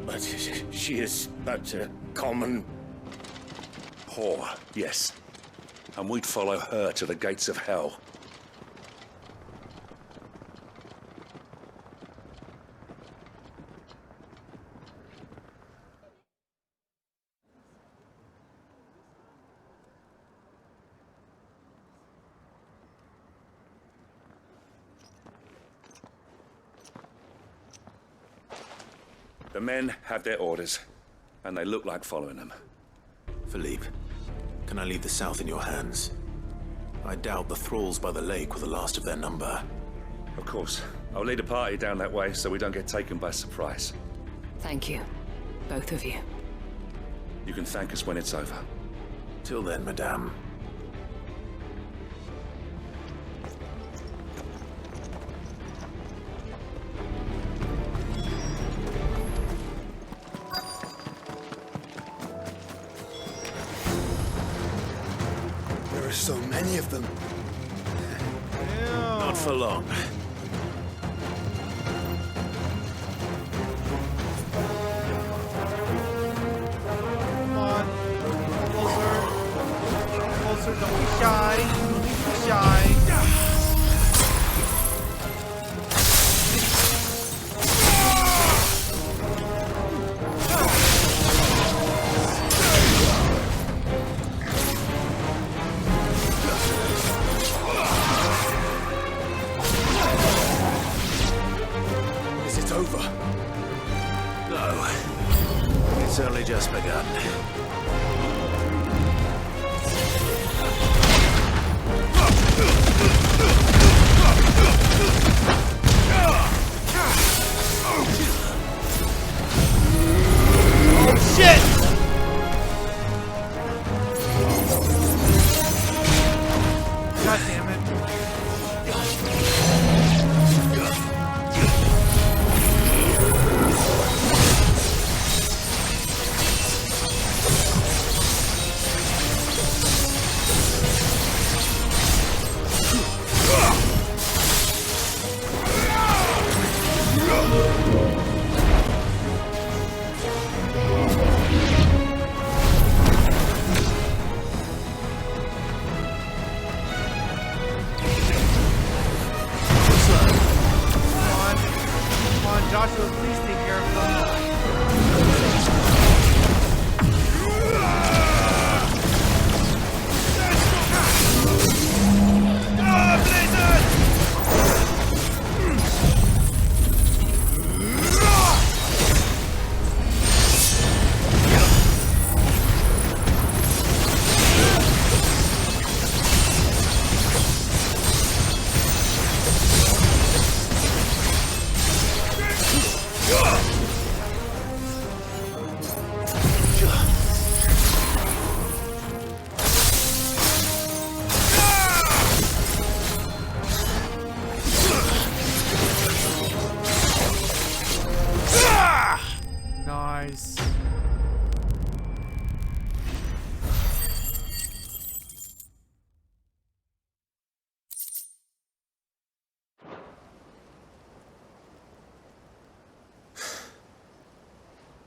But she is but a common... whore, yes. And we'd follow her to the gates of hell. The men have their orders, and they look like following them. Philippe, can I leave the south in your hands? I doubt the thralls by the lake were the last of their number. Of course. I'll lead a party down that way so we don't get taken by surprise. Thank you, both of you. You can thank us when it's over. Till then, madame. There are so many of them. Not for long. Come on. Closer. Closer. Don't be shy. Don't be shy. Is it over? No. It's only just begun. Oh shit! God damn it. Come on, Joshua, please take care of them.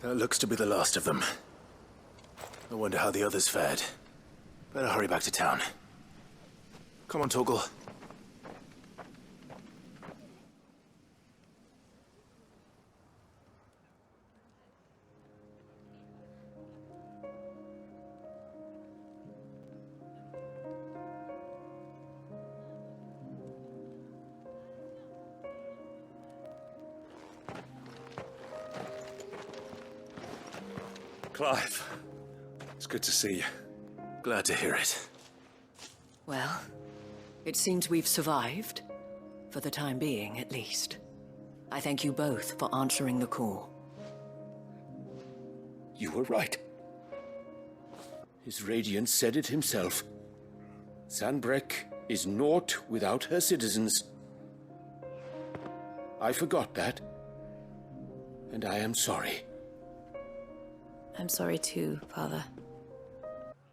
That looks to be the last of them. I wonder how the others fared. Better hurry back to town. Come on, Torgal. Clive, it's good to see you. Glad to hear it. Well, it seems we've survived. For the time being, at least. I thank you both for answering the call. You were right. His Radiance said it himself. Sanbreque is naught without her citizens. I forgot that. And I am sorry. I'm sorry too, Father.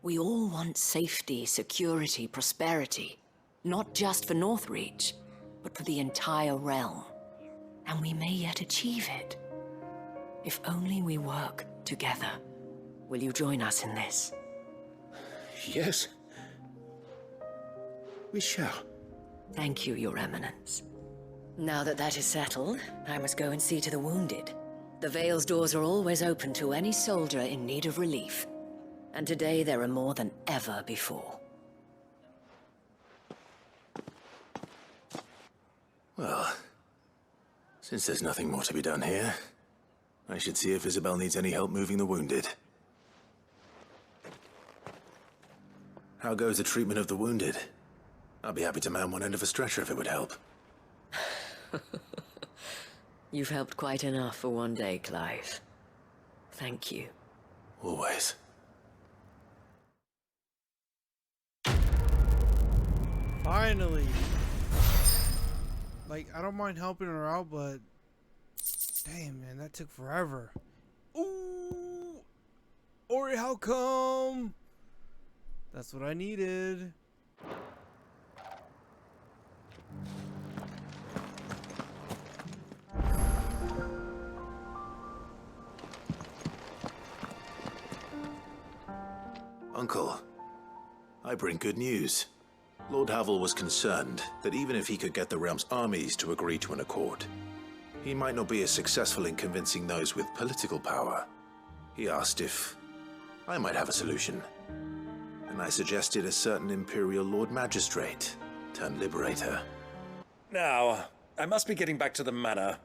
We all want safety, security, prosperity. Not just for Northreach, but for the entire realm. And we may yet achieve it. If only we work together. Will you join us in this? Yes. We shall. Thank you, Your Eminence. Now that that is settled, I must go and see to the wounded. The Vale's doors are always open to any soldier in need of relief. And today there are more than ever before. Well, since there's nothing more to be done here, I should see if Isabel needs any help moving the wounded. How goes the treatment of the wounded? I'd be happy to man one end of a stretcher if it would help. You've helped quite enough for one day, Clive. Thank you. Always. Finally! Like, I don't mind helping her out, but... Damn, man, that took forever. Ooh! Ori, how come? That's what I needed. Uncle, I bring good news. Lord Havel was concerned that even if he could get the realm's armies to agree to an accord, he might not be as successful in convincing those with political power. He asked if I might have a solution, and I suggested a certain Imperial Lord Magistrate turned Liberator. Now, I must be getting back to the manor.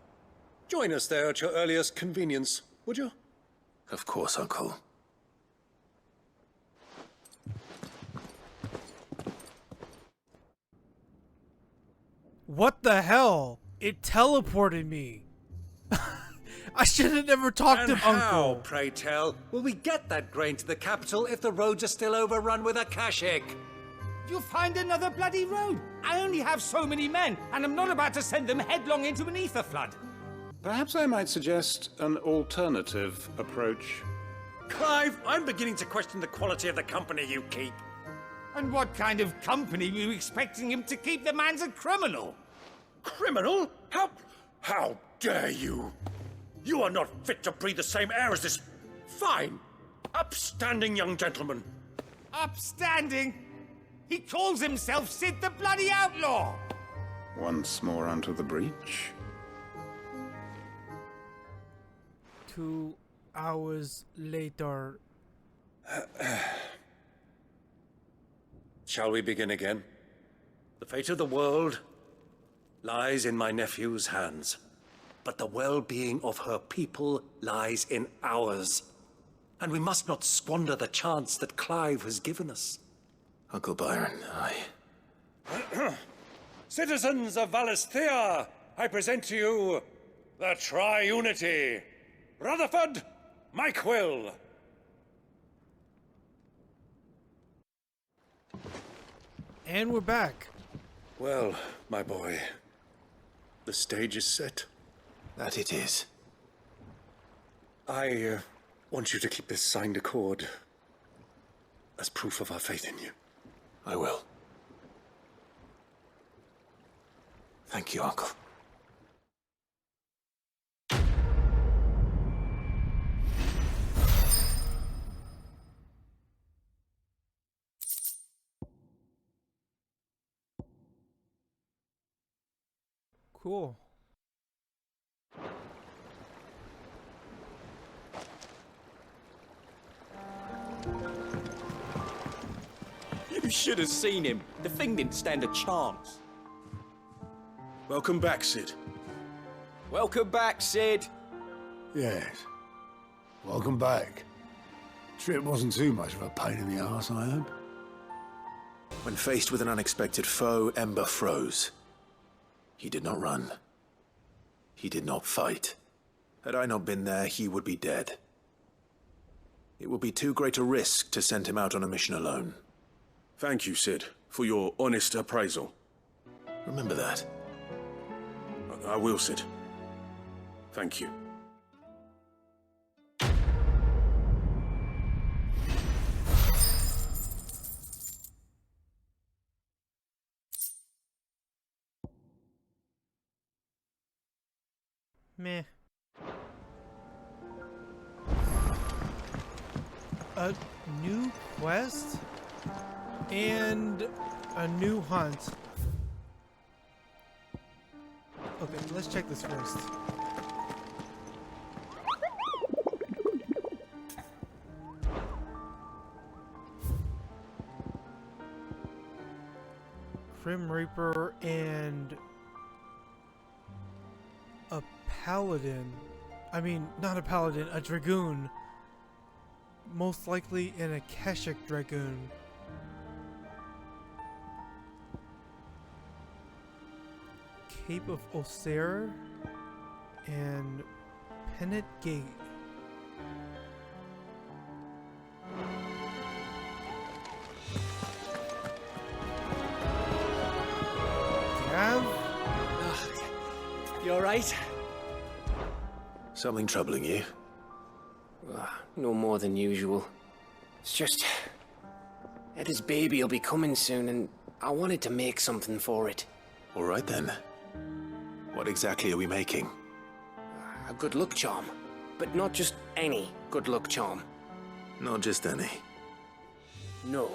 Join us there at your earliest convenience, would you? Of course, Uncle. What the hell? It teleported me. I should have never talked to how, Uncle. pray tell, will we get that grain to the capital if the roads are still overrun with Akashic? You'll find another bloody road. I only have so many men, and I'm not about to send them headlong into an ether flood. Perhaps I might suggest an alternative approach. Clive, I'm beginning to question the quality of the company you keep. And what kind of company were you expecting him to keep? The man's a criminal. Criminal? How dare you? You are not fit to breathe the same air as this fine, upstanding young gentleman. Upstanding? He calls himself Sid the Bloody Outlaw. Once more onto the breach. 2 hours later. Shall we begin again? The fate of the world lies in my nephew's hands, but the well-being of her people lies in ours. And we must not squander the chance that Clive has given us. Uncle Byron, Citizens of Valisthea, I present to you the Tri-Unity. Rutherford, Mike Will. And we're back. Well, my boy, the stage is set. That it is. I want you to keep this signed accord as proof of our faith in you. I will. Thank you, Uncle. Cool. You should have seen him. The thing didn't stand a chance. Welcome back, Sid. Welcome back, Sid. Yes. Welcome back. Trip wasn't too much of a pain in the arse, I hope. When faced with an unexpected foe, Ember froze. He did not run. He did not fight. Had I not been there, he would be dead. It would be too great a risk to send him out on a mission alone. Thank you, Sid, for your honest appraisal. Remember that. I will, Sid. Thank you. Meh. A new quest and a new hunt. Okay, let's check this first. Grim Reaper and a paladin. I mean, not a paladin, a dragoon. Most likely an Akashic dragoon. Cape of Osir and Pennant Gate. Gav? You alright? Something troubling you? No more than usual. It's just... Edda's baby will be coming soon, and I wanted to make something for it. All right then. What exactly are we making? A good luck charm. But not just any good luck charm. Not just any. No.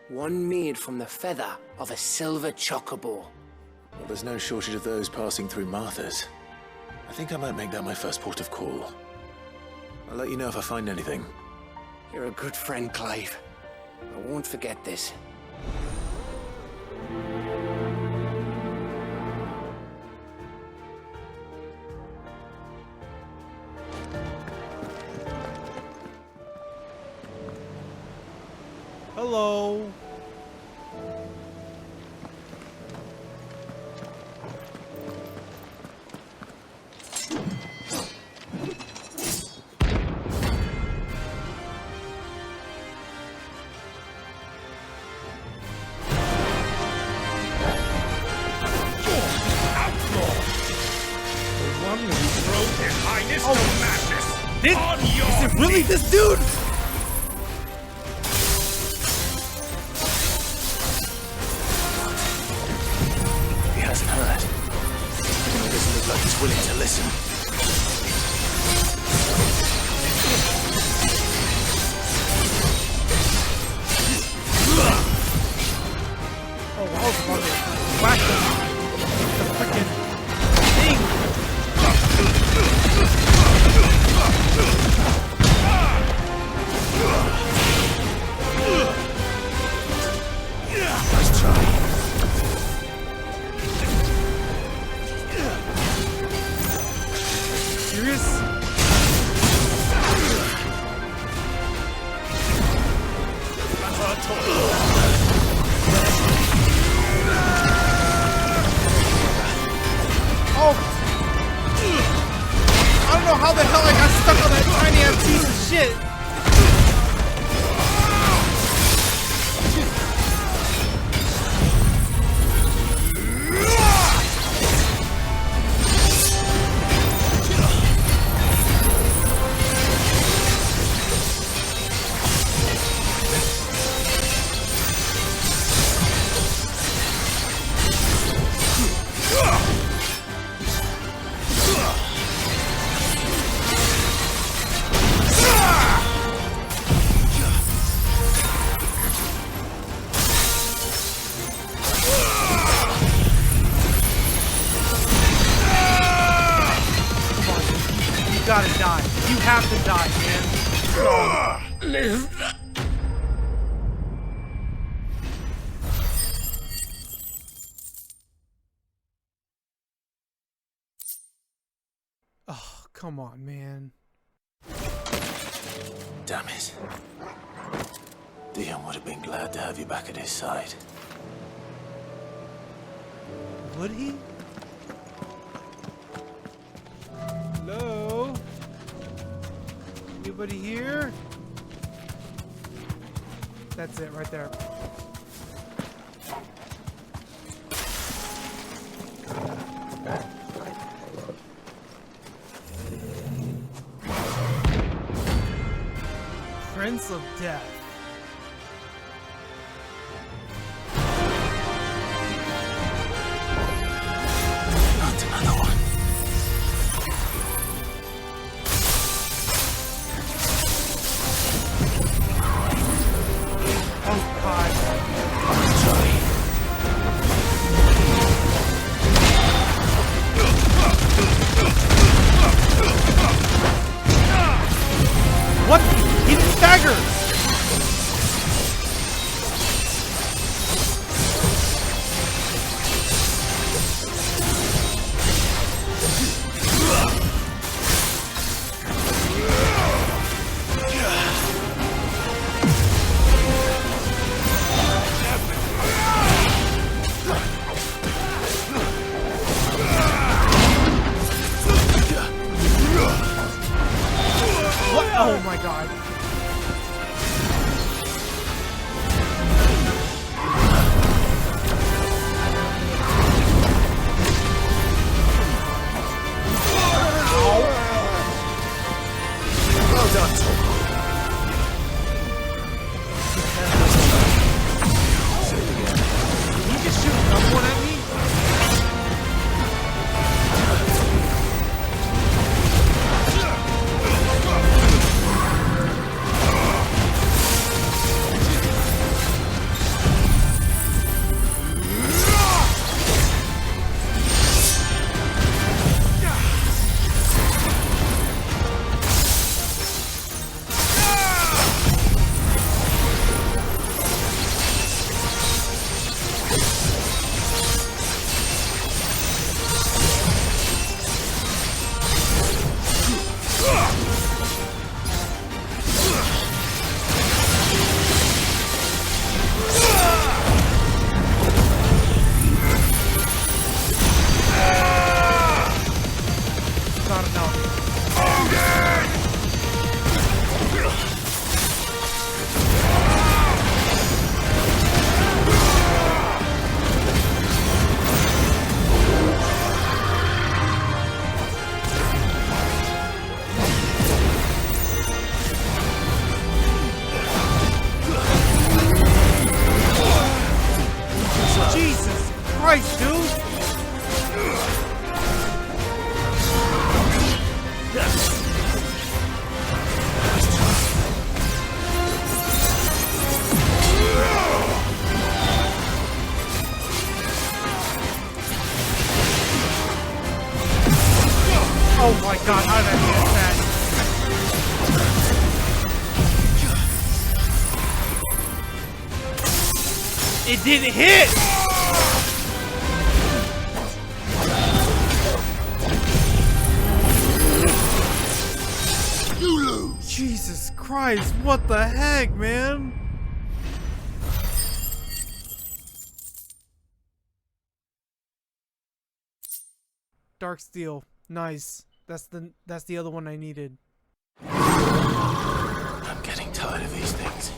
One made from the feather of a silver chocobo. Well, there's no shortage of those passing through Martha's. I think I might make that my first port of call. I'll let you know if I find anything. You're a good friend, Clive. I won't forget this. Hello. Is it really this dude? He hasn't heard. He doesn't look like he's willing to listen. Oh, I was about to whack him. The freaking thing. Nice try. Serious? gotta die. You have to die, man. Live. Oh, come on, man. Damn it. Dion would have been glad to have you back at his side. Would he? Hello? Anybody here? That's it right there. Prince of Death. Not another one. Oh God. What? He staggers! What? Oh my God. Well done, Tom. Did he just shoot another one at me? Not enough. Jesus Christ, dude! Oh my God, how did I miss that? It didn't hit! You lose. Jesus Christ, what the heck, man? Dark Steel, nice. That's the other one I needed. I'm getting tired of these things.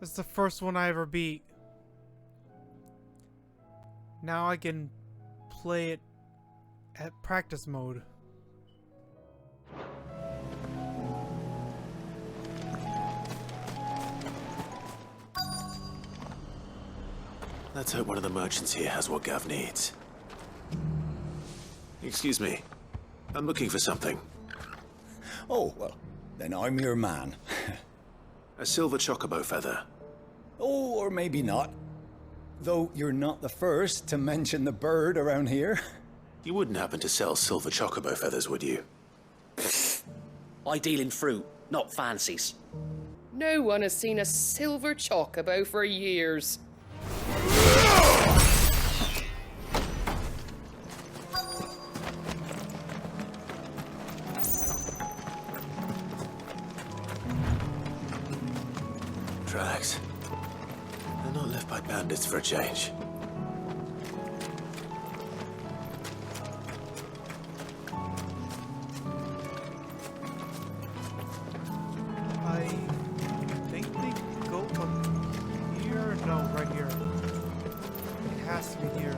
It's the first one I ever beat. Now I can play it at practice mode. Let's hope one of the merchants here has what Gav needs. Excuse me. I'm looking for something. Oh, well, then I'm your man. A silver chocobo feather. Oh, or maybe not. Though you're not the first to mention the bird around here. You wouldn't happen to sell silver chocobo feathers, would you? I deal in fruit, not fancies. No one has seen a silver chocobo for years. Tracks. They're not left by bandits for a change. I think they go from here. No, right here. It has to be here.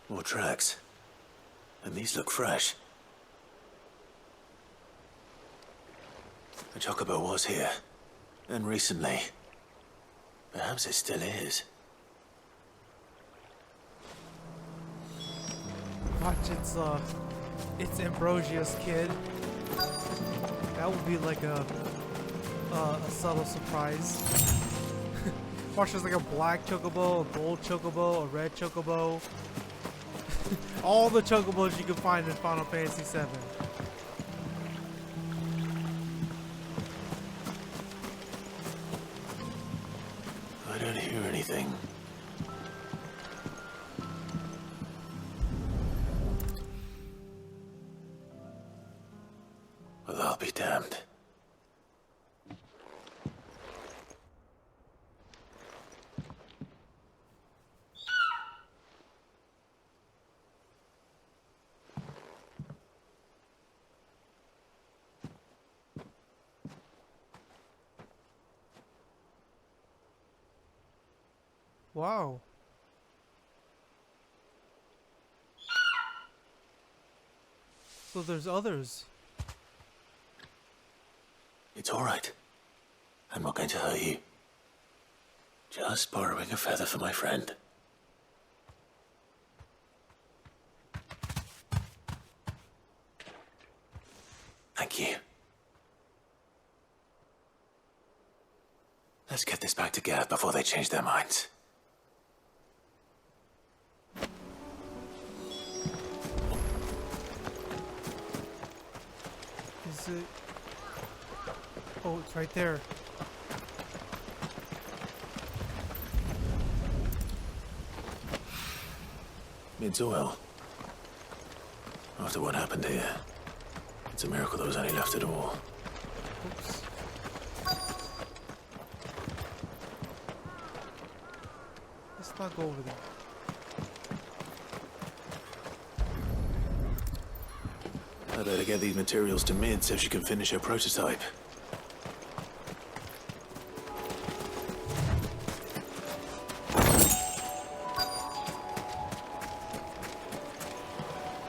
More tracks. And these look fresh. The chocobo was here. And recently. Perhaps it still is. Watch, it's Ambrosia's kid. That would be like a subtle surprise. Watch, there's like a black chocobo, a gold chocobo, a red chocobo. All the chocobos you can find in Final Fantasy VII. I don't hear anything. Well, I'll be damned. Wow. So there's others. It's all right. I'm not going to hurt you. Just borrowing a feather for my friend. Thank you. Let's get this back to Gav before they change their minds. Is it? Oh, it's right there. It's oil. After what happened here, it's a miracle there was any left at all. Oops. Let's not go over there. I better get these materials to Mid so she can finish her prototype.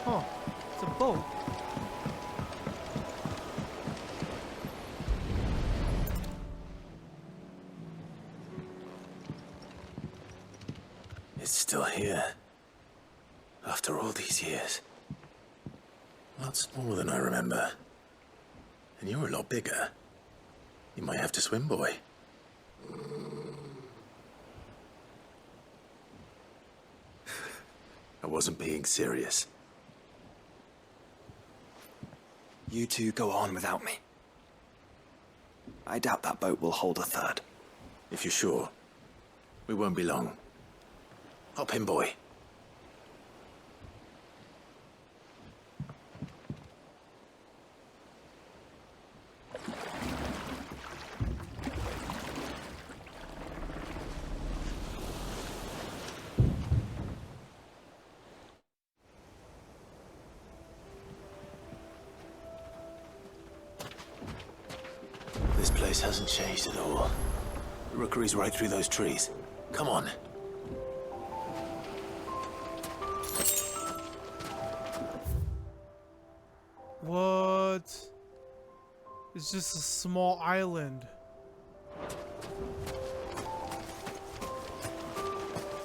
Oh, it's a boat. It's still here. After all these years. A lot smaller than I remember. And you're a lot bigger. You might have to swim, boy. I wasn't being serious. You two go on without me. I doubt that boat will hold a third. If you're sure, we won't be long. Hop in, boy. This hasn't changed at all. The rookery's right through those trees. Come on. What? It's just a small island.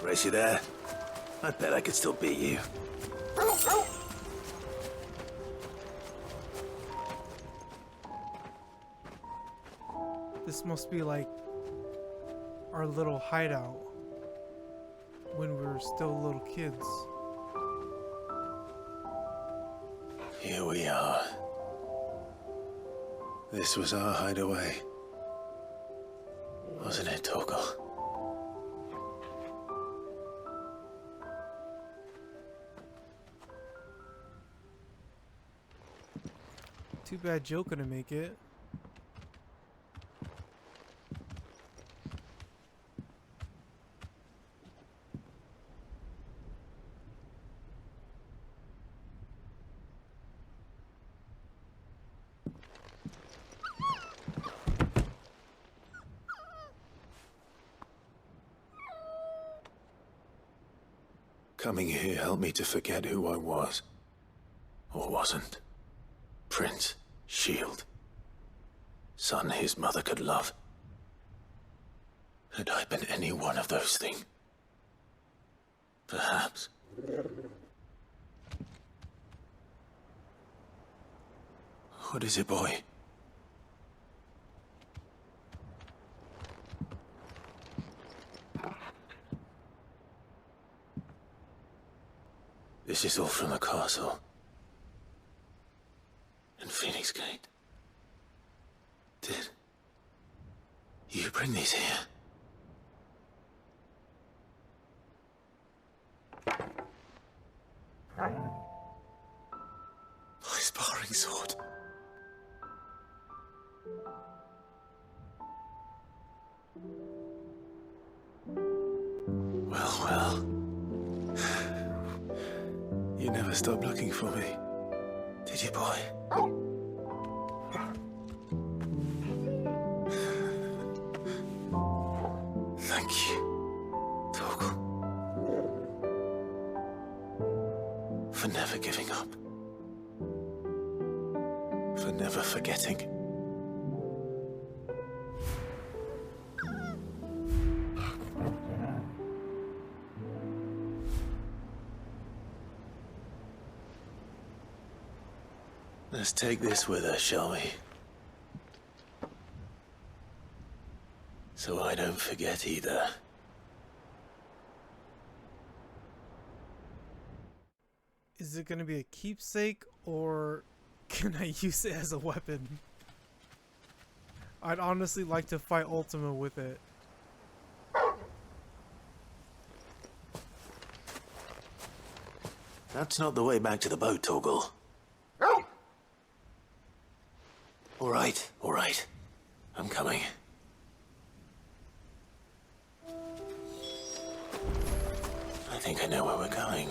Race you there? I bet I could still beat you. This must be like our little hideout when we were still little kids. Here we are. This was our hideaway. Wasn't it, Torgal? Too bad Joe couldn't make it. Coming here helped me to forget who I was. Or wasn't. Prince, shield. Son his mother could love. Had I been any one of those things? Perhaps. What is it, boy? This is all from the castle. In Phoenix Gate. Did you bring these here? My sparring sword. Well, well. You never stopped looking for me, did you, boy? Thank you, Torgal, for never giving up, for never forgetting. Let's take this with us, shall we? So I don't forget either. Is it gonna be a keepsake, or can I use it as a weapon? I'd honestly like to fight Ultima with it. That's not the way back to the boat, Torgal. All right. I'm coming. I think I know where we're going.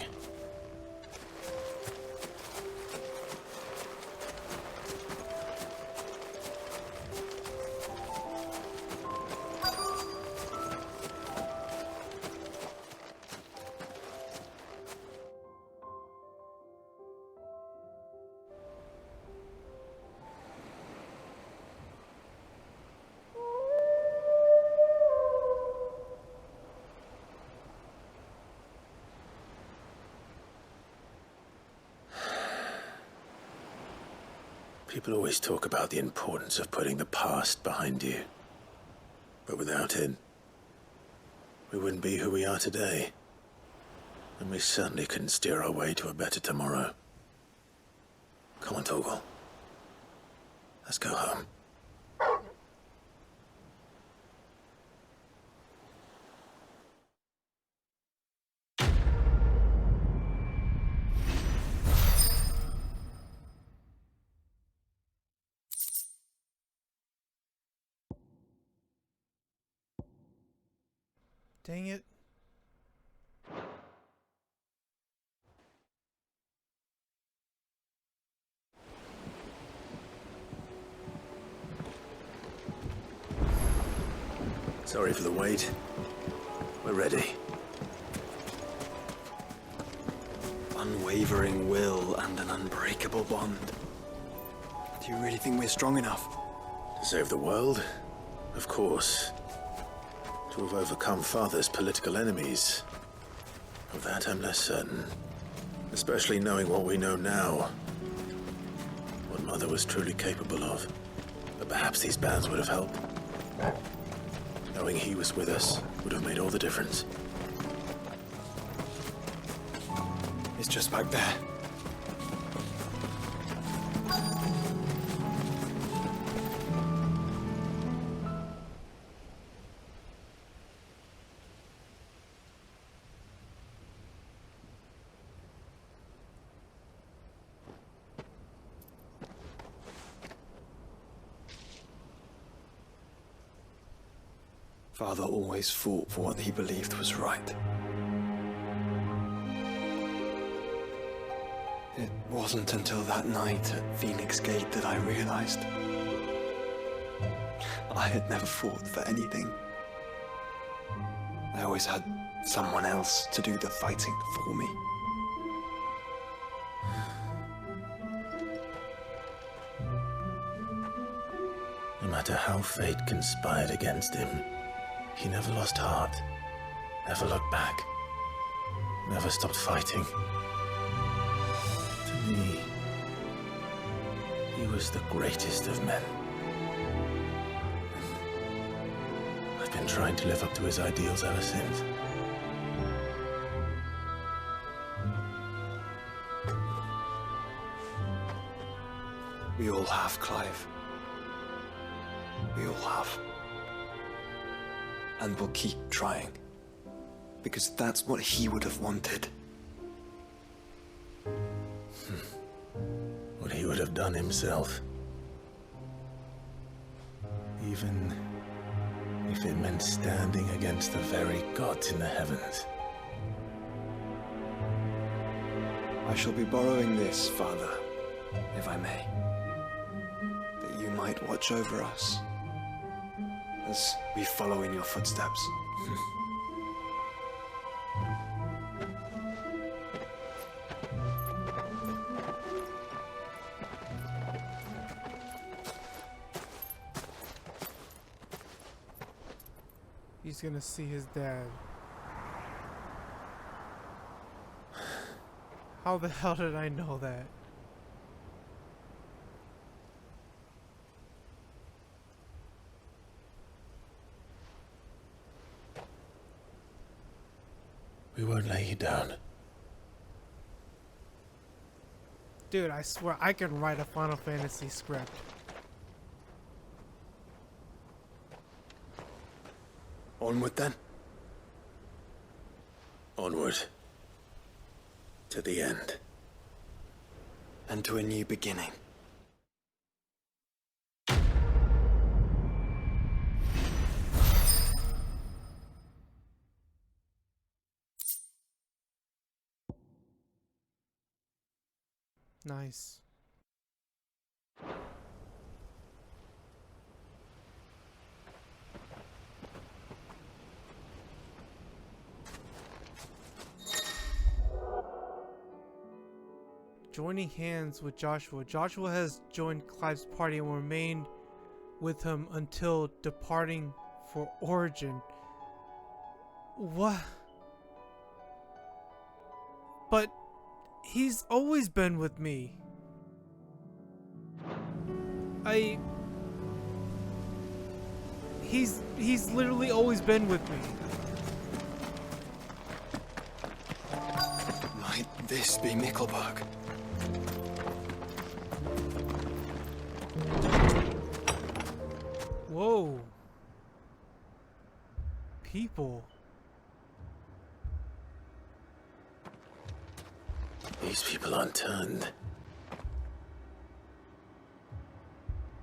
People always talk about the importance of putting the past behind you. But without it, we wouldn't be who we are today. And we certainly couldn't steer our way to a better tomorrow. Come on, Torgal. Let's go home. Dang it. Sorry for the wait. We're ready. Unwavering will and an unbreakable bond. Do you really think we're strong enough? To save the world? Of course. To have overcome Father's political enemies. Of that I'm less certain. Especially knowing what we know now. What Mother was truly capable of. But perhaps these bands would have helped. Knowing he was with us would have made all the difference. It's just back there. Father always fought for what he believed was right. It wasn't until that night at Phoenix Gate that I realized I had never fought for anything. I always had someone else to do the fighting for me. No matter how fate conspired against him, he never lost heart, never looked back, never stopped fighting. To me, he was the greatest of men. I've been trying to live up to his ideals ever since. We all have, Clive. We all have. And we'll keep trying. Because that's what he would have wanted. What he would have done himself. Even if it meant standing against the very gods in the heavens. I shall be borrowing this, Father, if I may. That you might watch over us as we follow in your footsteps. He's gonna see his dad. How the hell did I know that? We won't lay you down. Dude, I swear I can write a Final Fantasy script. Onward then. Onward. To the end. And to a new beginning. Nice. Joining hands with Joshua. Joshua has joined Clive's party and will remain with him until departing for Origin. What? But he's always been with me. He's literally always been with me. Might this be Mickelberg? Whoa. People. These people aren't turned.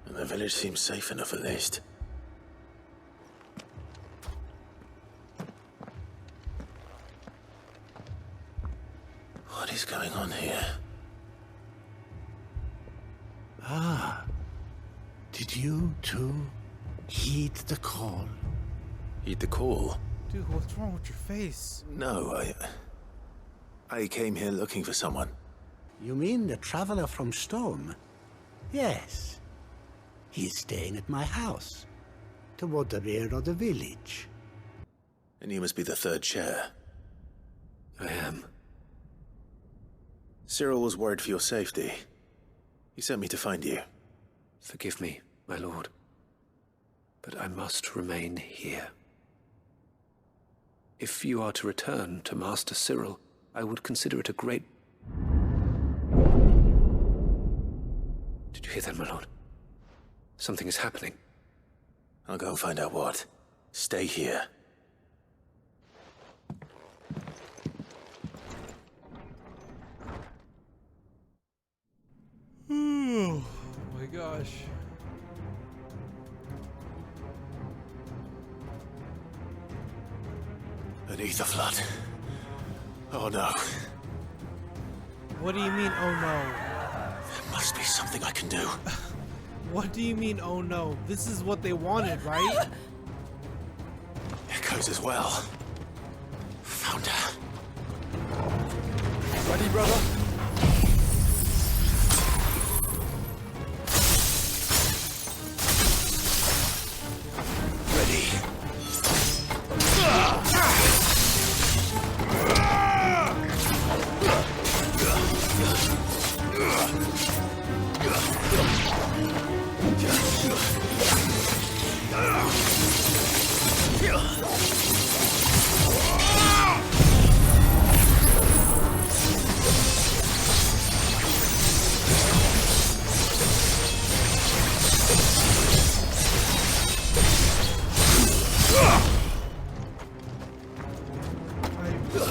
And the village seems safe enough at least. What is going on here? Ah. Did you, too, heed the call? Heed the call. Dude, what's wrong with your face? No, I came here looking for someone. You mean the traveler from Stone? Yes. He's staying at my house, toward the rear of the village. And you must be the third chair. I am. Cyril was worried for your safety. He sent me to find you. Forgive me, my lord. But I must remain here. If you are to return to Master Cyril, I would consider it a great... Did you hear that, my lord? Something is happening. I'll go and find out what. Stay here. Oh my gosh. An ether flood. Oh no. What do you mean, oh no? There must be something I can do. What do you mean, oh no? This is what they wanted, right? Echoes as well. Found her. Ready, brother?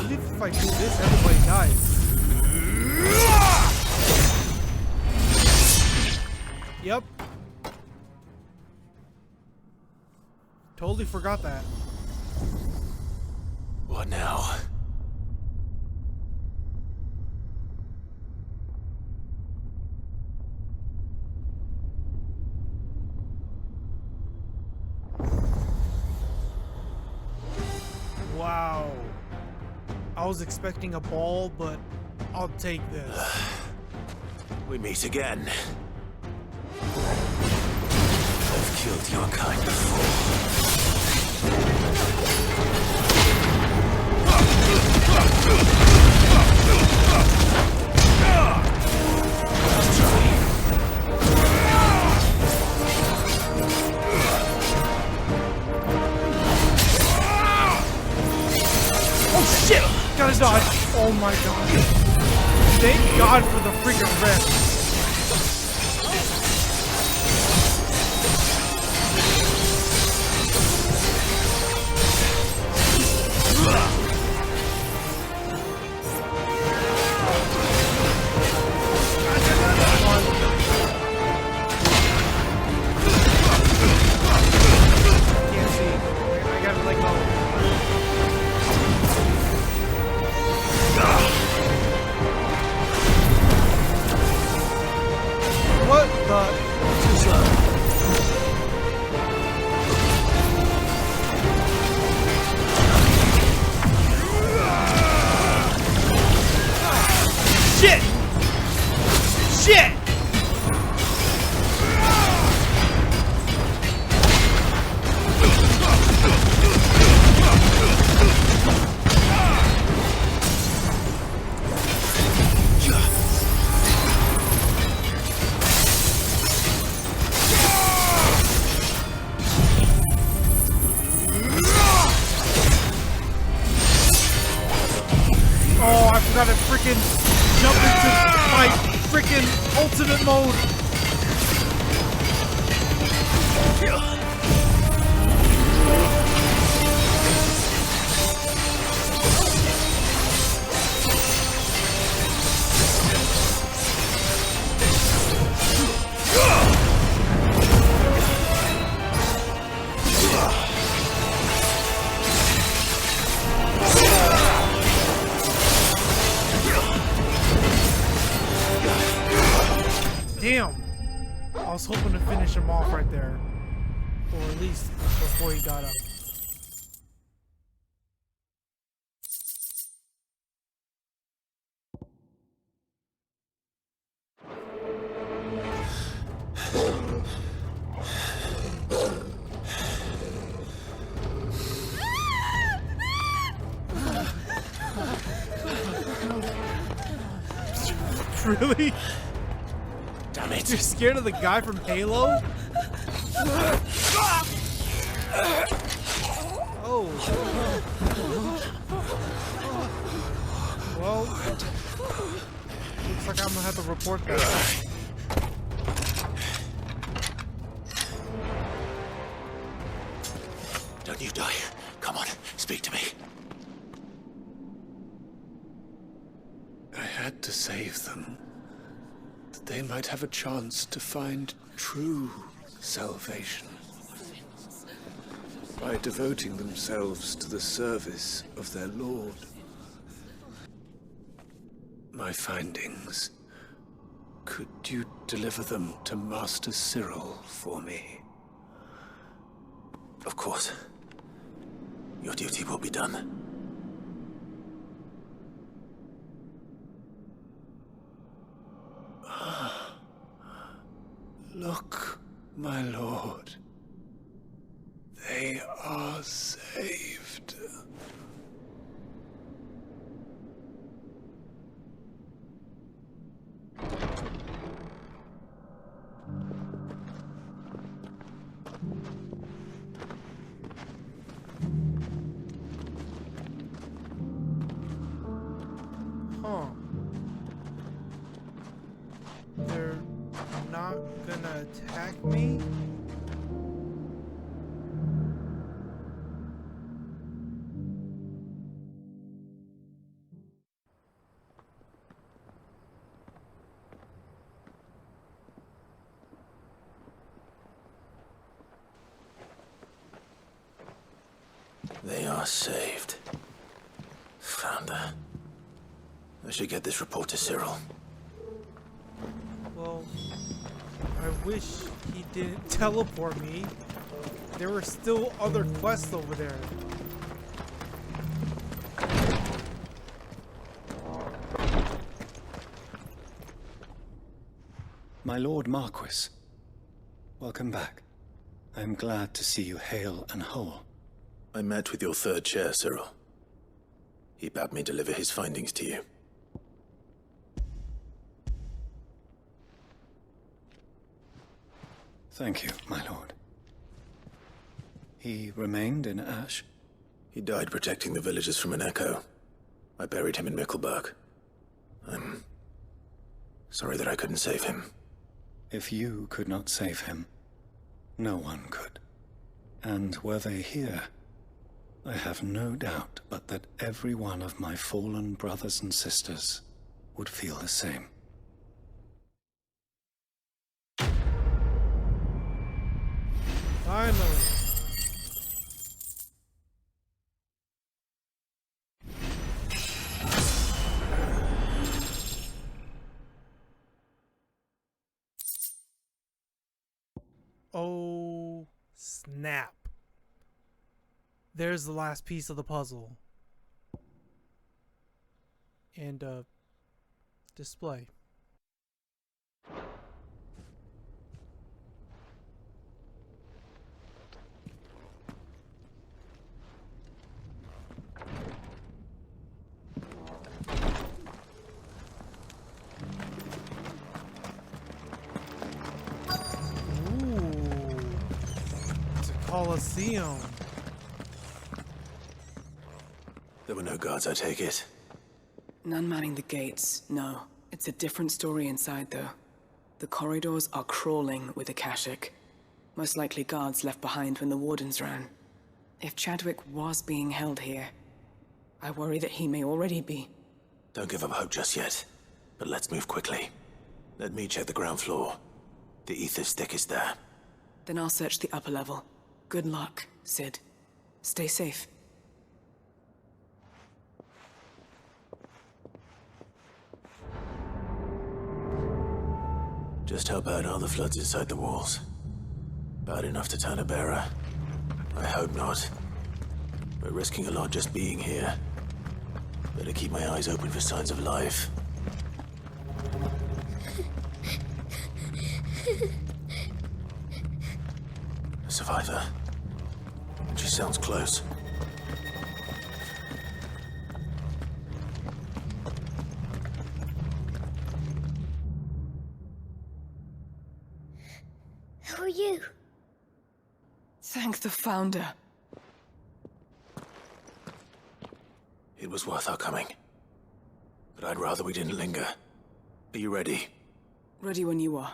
If I do this, everybody dies. Yep. Totally forgot that. What now? Wow. I was expecting a ball, but I'll take this. We meet again. I've killed your kind before. Oh shit! Gotta dodge! Oh my god. Thank God for the freaking rift. Can't see. I gotta let go. What the? Too slow. Shit! Shit! Oh, I forgot to freaking jump into my freaking ultimate mode. Damn! I was hoping to finish him off right there. Or at least before he got up. Really? Damn it. You're scared of the guy from Halo? Oh. Well, looks like I'm gonna have to report that. Don't you die. Come on, speak to me. I had to save them, that they might have a chance to find true salvation by devoting themselves to the service of their Lord. My findings. Could you deliver them to Master Cyril for me? Of course. Your duty will be done. Look, my lord. They are saved. Huh. They're not gonna attack me? They are saved. Found her. I should get this report to Cyril. Well, I wish he didn't teleport me. There were still other quests over there. My Lord Marquis, welcome back. I am glad to see you hale and whole. I met with your third chair, Cyril. He bade me deliver his findings to you. Thank you, my lord. He remained in Ash? He died protecting the villagers from an echo. I buried him in Mickelberg. I'm sorry that I couldn't save him. If you could not save him, no one could. And were they here, I have no doubt but that every one of my fallen brothers and sisters would feel the same. Finally. Oh, snap. There's the last piece of the puzzle. And, display. Colosseum. There were no guards, I take it. None manning the gates, no. It's a different story inside, though. The corridors are crawling with Akashic. Most likely guards left behind when the wardens ran. If Chadwick was being held here, I worry that he may already be. Don't give up hope just yet, but let's move quickly. Let me check the ground floor. The ether's thickest there. Then I'll search the upper level. Good luck, Sid. Stay safe. Just how bad are the floods inside the walls? Bad enough to turn a bearer? I hope not. We're risking a lot just being here. Better keep my eyes open for signs of life. A survivor. She sounds close. How are you? Thank the Founder. It was worth our coming. But I'd rather we didn't linger. Are you ready? Ready when you are.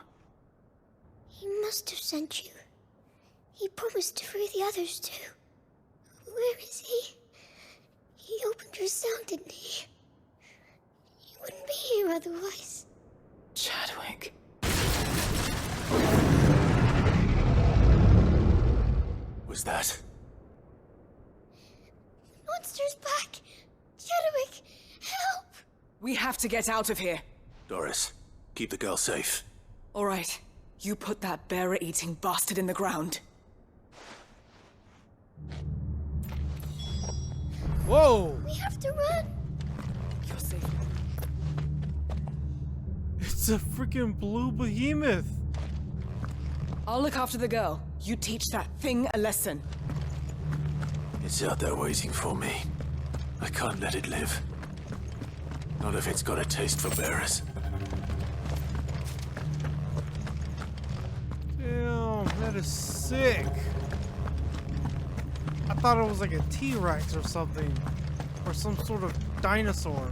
He must have sent you. He promised to free the others too. Where is he? He opened your cell, didn't he? He wouldn't be here otherwise. Chadwick. Was that? Monster's back! Chadwick, help! We have to get out of here. Doris, keep the girl safe. All right. You put that bearer-eating bastard in the ground. Whoa! We have to run! You're safe. It's a freaking blue behemoth! I'll look after the girl. You teach that thing a lesson. It's out there waiting for me. I can't let it live. Not if it's got a taste for bearers. Damn, that is sick. I thought it was like a T-Rex or something. Or some sort of dinosaur.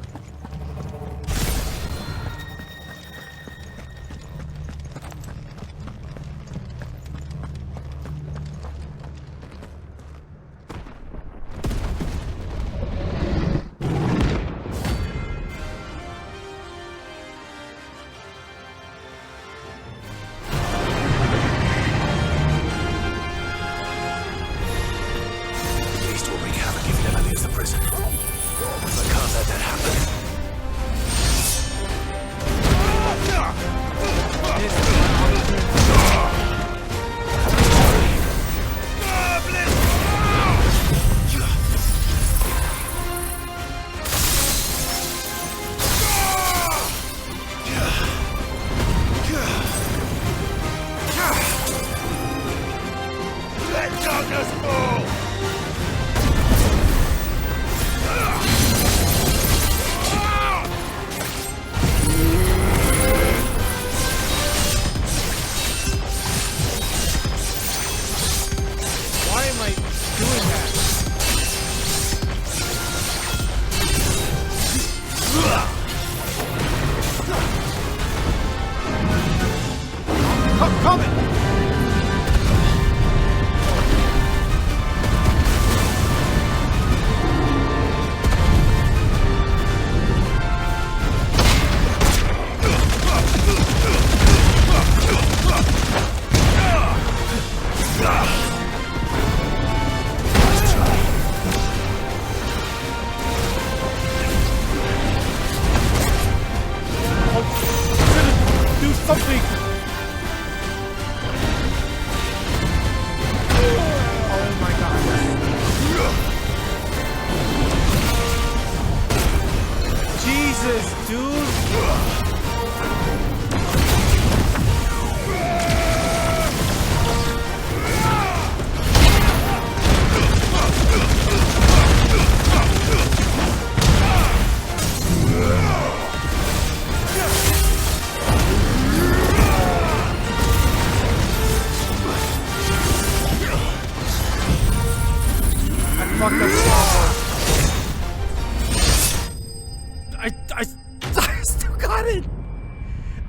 I still got it!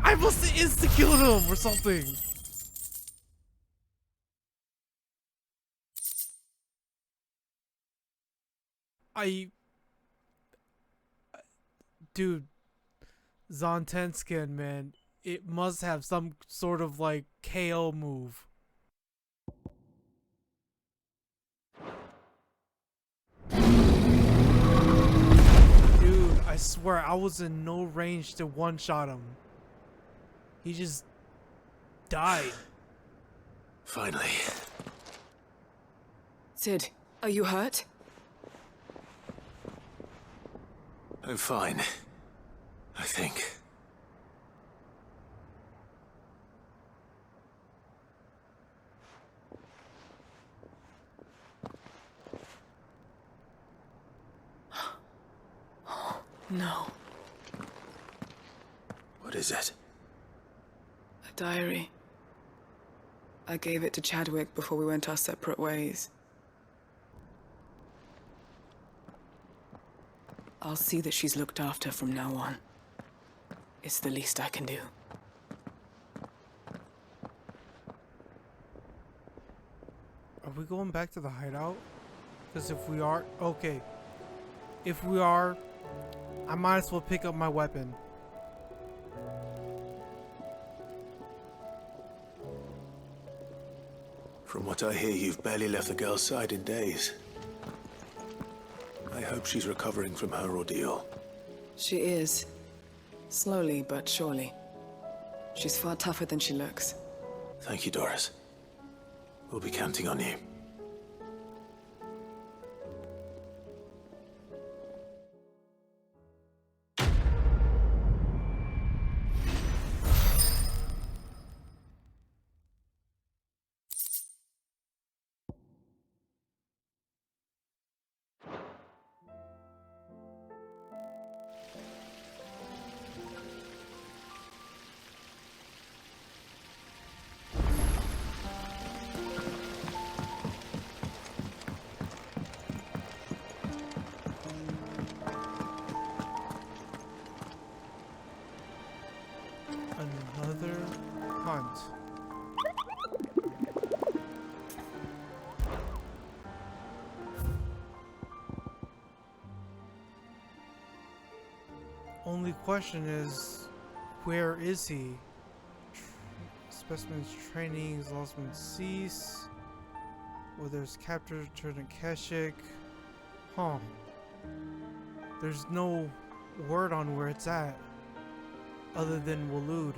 I must have insta-killed him or something. Dude, Zontenskin, man, it must have some sort of like KO move. Dude, I swear I was in no range to one-shot him. He just died. Finally. Sid, are you hurt? I'm fine. I think. No. What is it? A diary. I gave it to Chadwick before we went our separate ways. I'll see that she's looked after from now on. It's the least I can do. Are we going back to the hideout? Because if we are... Okay. If we are, I might as well pick up my weapon. From what I hear, you've barely left the girl's side in days. I hope she's recovering from her ordeal. She is. Slowly but surely. She's far tougher than she looks. Thank you, Doris. We'll be counting on you. Another hunt. Only question is, where is he? Specimens training, lost men cease. Whether it's captured, returned to Keshik. Huh. There's no word on where it's at, other than Waloed.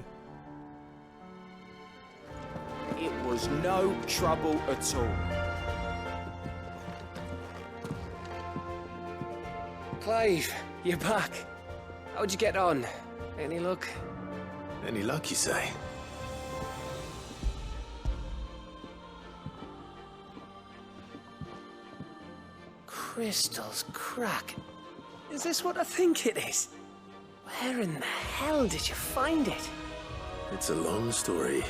It was no trouble at all. Clive, you're back. How'd you get on? Any luck? Any luck, you say? Crystal's crack. Is this what I think it is? Where in the hell did you find it? It's a long story.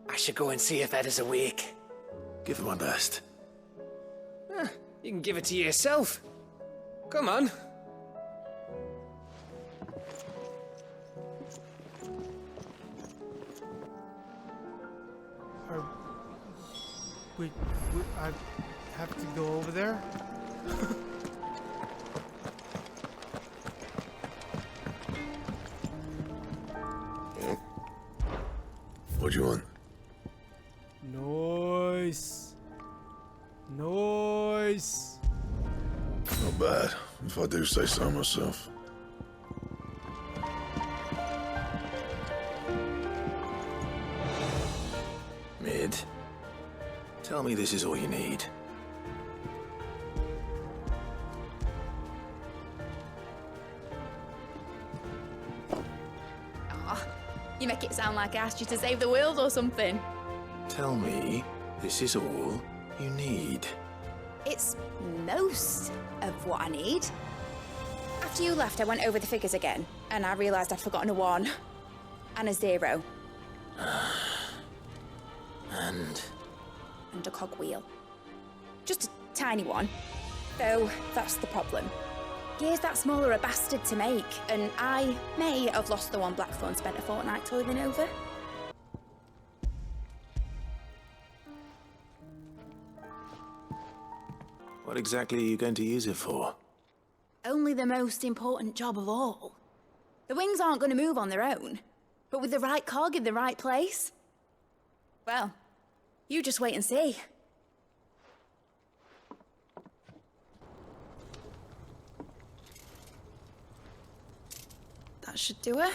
I should go and see if Ed is awake. Give it my best. You can give it to yourself. Come on. I have to go over there? What do you want? Nice. Nice. Not bad, if I do say so myself. Mid, tell me this is all you need. Aw, you make it sound like I asked you to save the world or something. Tell me this is all you need. It's most of what I need. After you left, I went over the figures again, and I realised I'd forgotten a 1 and a 0. And a cogwheel. Just a tiny one. Though, that's the problem. Gears that small are a bastard to make, and I may have lost the one Blackthorn spent a fortnight toiling over. What exactly are you going to use it for? Only the most important job of all. The wings aren't going to move on their own, but with the right cog in the right place, well, you just wait and see. That should do it.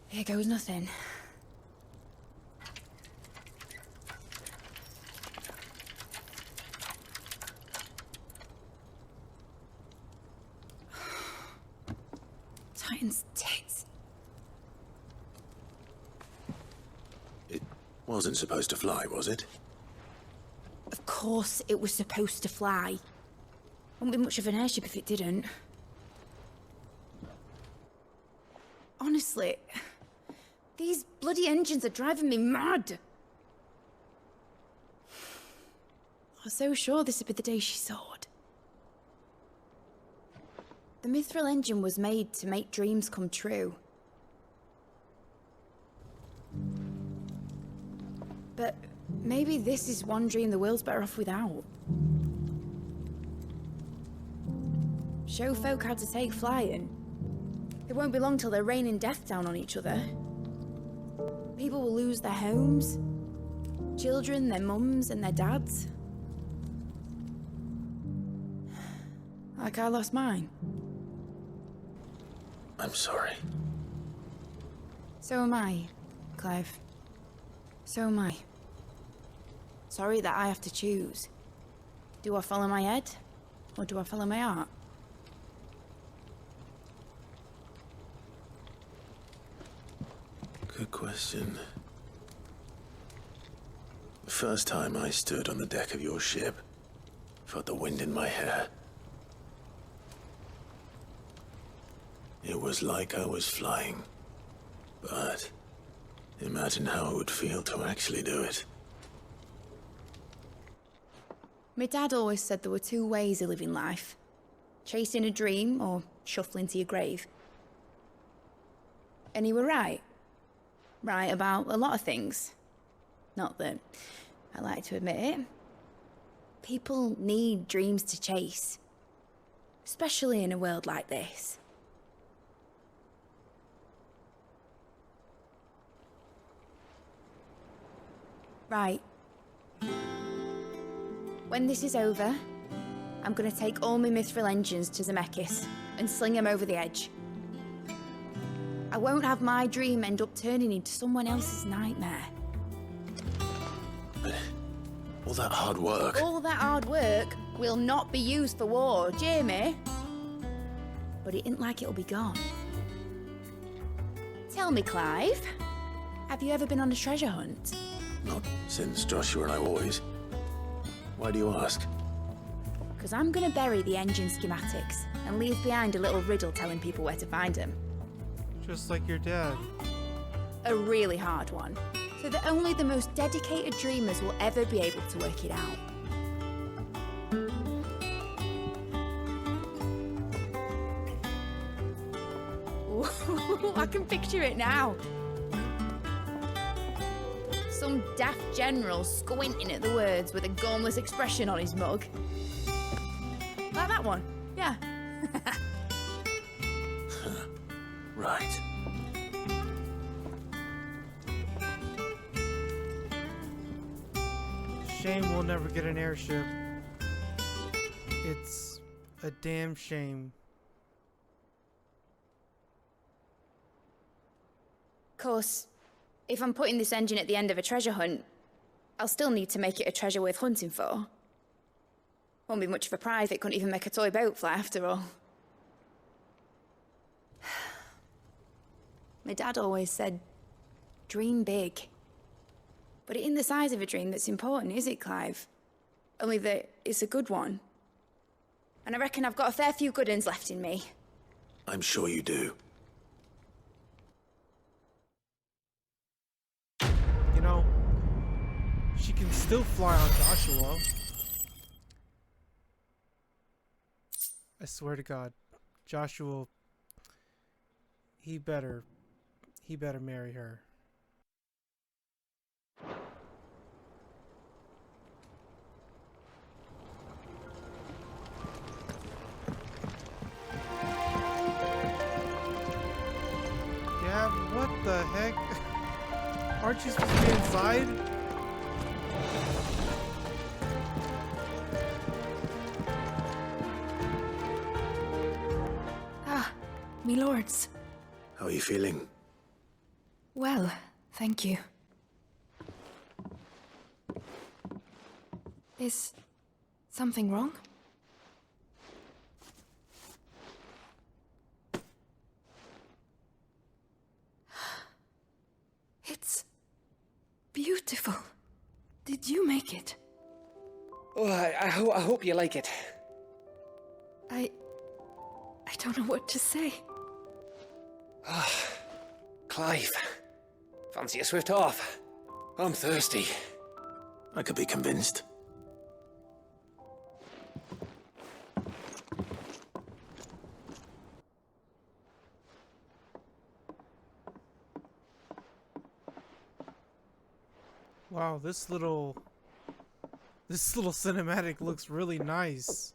Here goes nothing. Titan's tits. Wasn't supposed to fly, was it? Of course it was supposed to fly. Wouldn't be much of an airship if it didn't. Honestly, these bloody engines are driving me mad. I was so sure this would be the day she soared. The Mithril engine was made to make dreams come true. But maybe this is one dream the world's better off without. Show folk how to take flying. It won't be long till they're raining death down on each other. People will lose their homes, children, their mums and their dads. Like I lost mine. I'm sorry. So am I, Clive. So am I. Sorry that I have to choose. Do I follow my head, or do I follow my heart? Good question. The first time I stood on the deck of your ship, felt the wind in my hair. It was like I was flying. But imagine how it would feel to actually do it. My dad always said there were two ways of living life. Chasing a dream or shuffling to your grave. And he were right. Right about a lot of things. Not that I like to admit it. People need dreams to chase. Especially in a world like this. Right. When this is over, I'm gonna take all my Mithril engines to Zemeckis and sling them over the edge. I won't have my dream end up turning into someone else's nightmare. But all that hard work... All that hard work will not be used for war, Jamie. But it ain't like it'll be gone. Tell me, Clive, have you ever been on a treasure hunt? Not since Joshua and I always. Why do you ask? Because I'm gonna bury the engine schematics and leave behind a little riddle telling people where to find them. Just like your dad. A really hard one, so that only the most dedicated dreamers will ever be able to work it out. Ooh, I can picture it now. Some daft general squinting at the words with a gormless expression on his mug. Like that one, yeah. Right. Shame we'll never get an airship. It's a damn shame. Of course, if I'm putting this engine at the end of a treasure hunt, I'll still need to make it a treasure worth hunting for. Won't be much of a prize if it couldn't even make a toy boat fly after all. My dad always said, dream big. But it ain't the size of a dream that's important, is it, Clive? Only that it's a good one. And I reckon I've got a fair few good uns left in me. I'm sure you do. You know, she can still fly on Joshua. I swear to God, Joshua, he better marry her. Yeah, what the heck? Aren't you supposed to be inside? Ah, me lords. How are you feeling? Well, thank you. Is something wrong? It's beautiful. Did you make it? Oh, I hope you like it. I don't know what to say. Ah, Clive. Fancy a swift off? I'm thirsty. I could be convinced. Wow, this little cinematic looks really nice.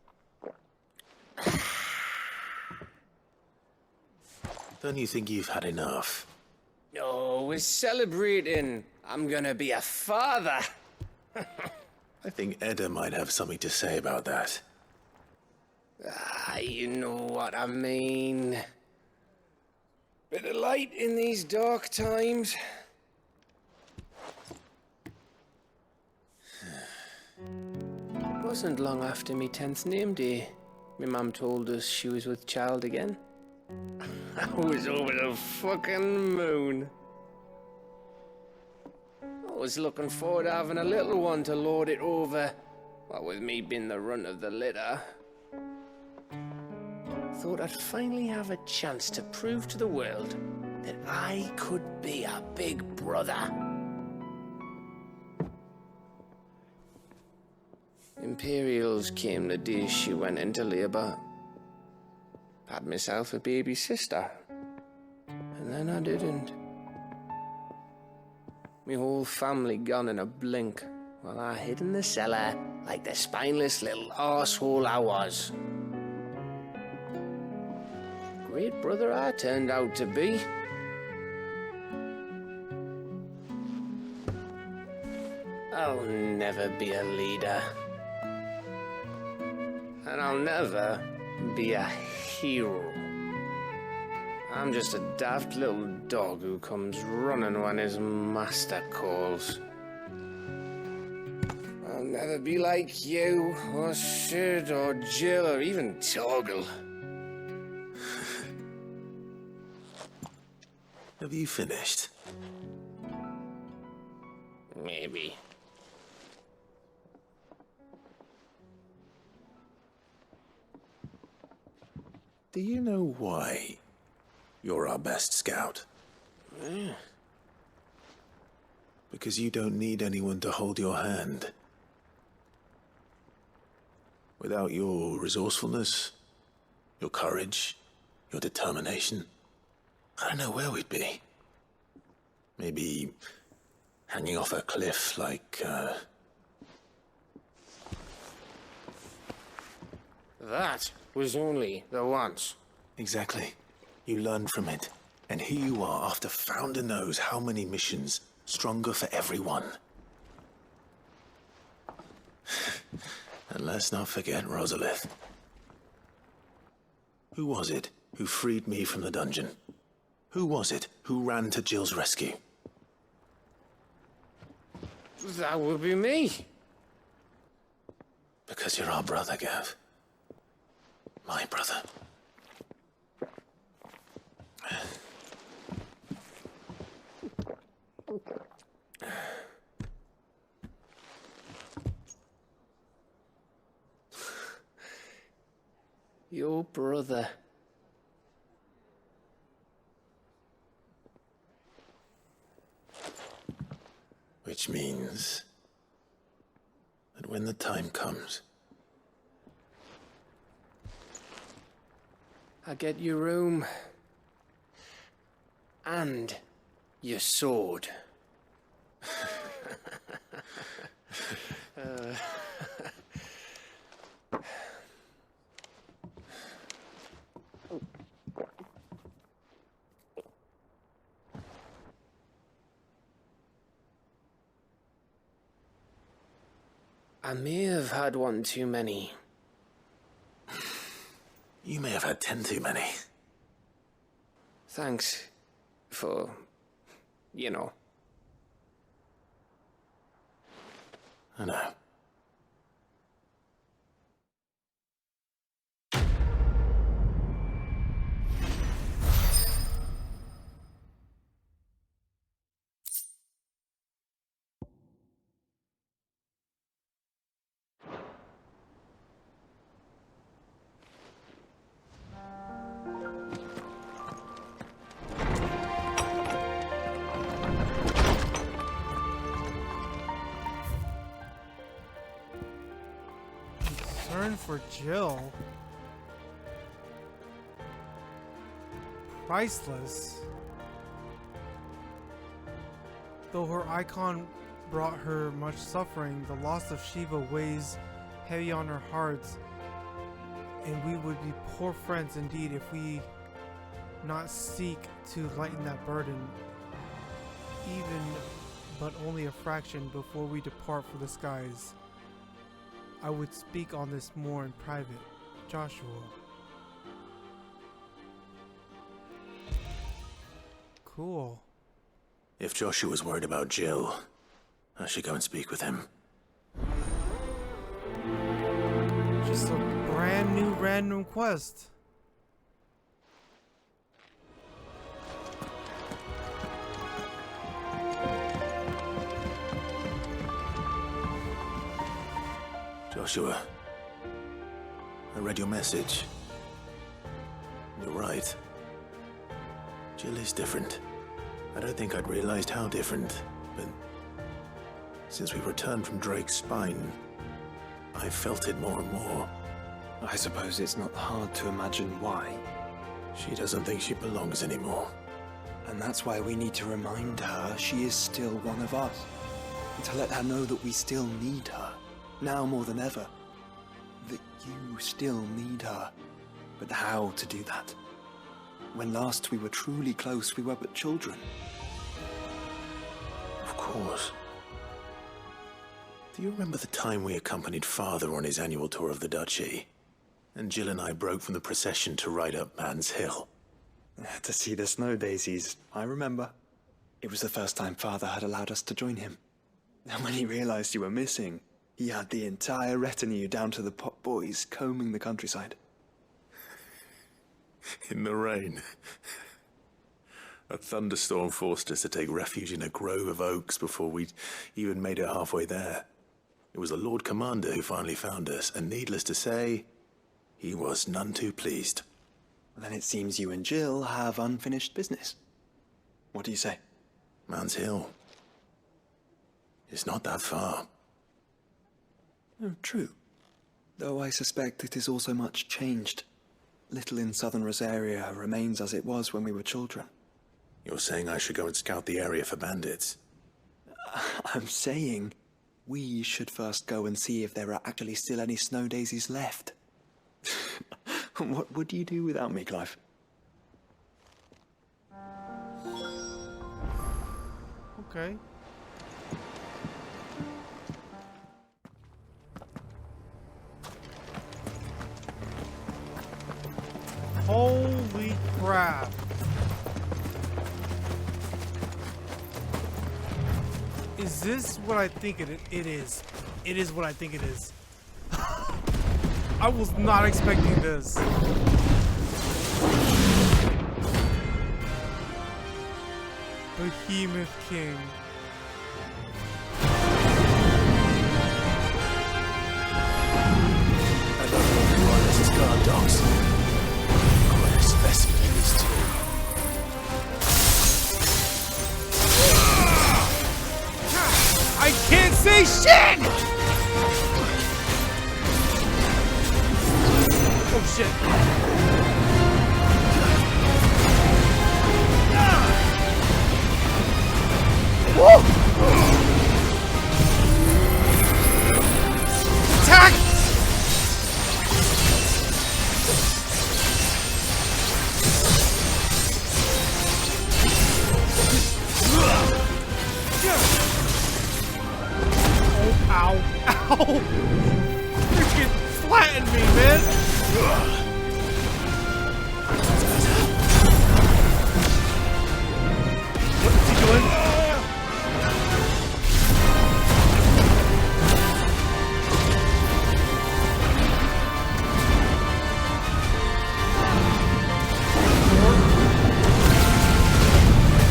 Don't you think you've had enough? No, we're celebrating. I'm gonna be a father. I think Edda might have something to say about that. Ah, you know what I mean. Bit of light in these dark times. Wasn't long after me 10th name day, my mum told us she was with child again. I was over the fucking moon. I was looking forward to having a little one to lord it over, what with me being the runt of the litter. Thought I'd finally have a chance to prove to the world that I could be a big brother. Imperials came the day she went into labour. Had myself a baby sister. And then I didn't. Me whole family gone in a blink, while I hid in the cellar like the spineless little arsehole I was. Great brother I turned out to be. I'll never be a leader. And I'll never be a hero. I'm just a daft little dog who comes running when his master calls. I'll never be like you, or Sid, or Jill, or even Torgal. Have you finished? Maybe. Do you know why you're our best scout? Yeah. Because you don't need anyone to hold your hand. Without your resourcefulness, your courage, your determination, I don't know where we'd be. Maybe hanging off a cliff like, That was only the once. Exactly. You learn from it. And here you are after Founder knows how many missions, stronger for everyone. And let's not forget Rosalith. Who was it who freed me from the dungeon? Who was it who ran to Jill's rescue? That would be me. Because you're our brother, Gav. My brother. Your brother. Which means that when the time comes, I get your room. And your sword. I may have had one too many. you may have had 10 too many. Thanks for, you know. I know. Burn for Jill. Priceless. Though her icon brought her much suffering, the loss of Shiva weighs heavy on her heart, and we would be poor friends indeed if we not seek to lighten that burden, even but only a fraction before we depart for the skies. I would speak on this more in private. Joshua. Cool. If Joshua's worried about Jill, I should go and speak with him. Just a brand new random quest. Joshua, I read your message. You're right. Jill is different. I don't think I'd realized how different, but since we returned from Drake's spine, I felt it more and more. I suppose it's not hard to imagine why. She doesn't think she belongs anymore. And that's why we need to remind her she is still one of us. And to let her know that we still need her, now more than ever. That you still need her. But how to do that? When last we were truly close, we were but children. Of course. Do you remember the time we accompanied Father on his annual tour of the Duchy? And Jill and I broke from the procession to ride up Man's Hill. To see the snow daisies, I remember. It was the first time Father had allowed us to join him. And when he realized you were missing, he had the entire retinue down to the pot boys combing the countryside. In the rain. A thunderstorm forced us to take refuge in a grove of oaks before we'd even made it halfway there. It was the Lord Commander who finally found us, and needless to say, he was none too pleased. Then it seems you and Jill have unfinished business. What do you say? Man's Hill. It's not that far. Oh, true. Though I suspect it is also much changed. Little in southern Rosaria remains as it was when we were children. You're saying I should go and scout the area for bandits? I'm saying we should first go and see if there are actually still any snow daisies left. What would you do without me, Clive? Okay. Holy crap. Is this what I think it is? It is what I think it is. I was not expecting this. Behemoth King. I don't know who are this guard dogs. Quite a specimen in this too. I can't say shit! Oh shit. Whoa! Attack! Oh, ow, ow! Freaking flattened me, man! What's he doing?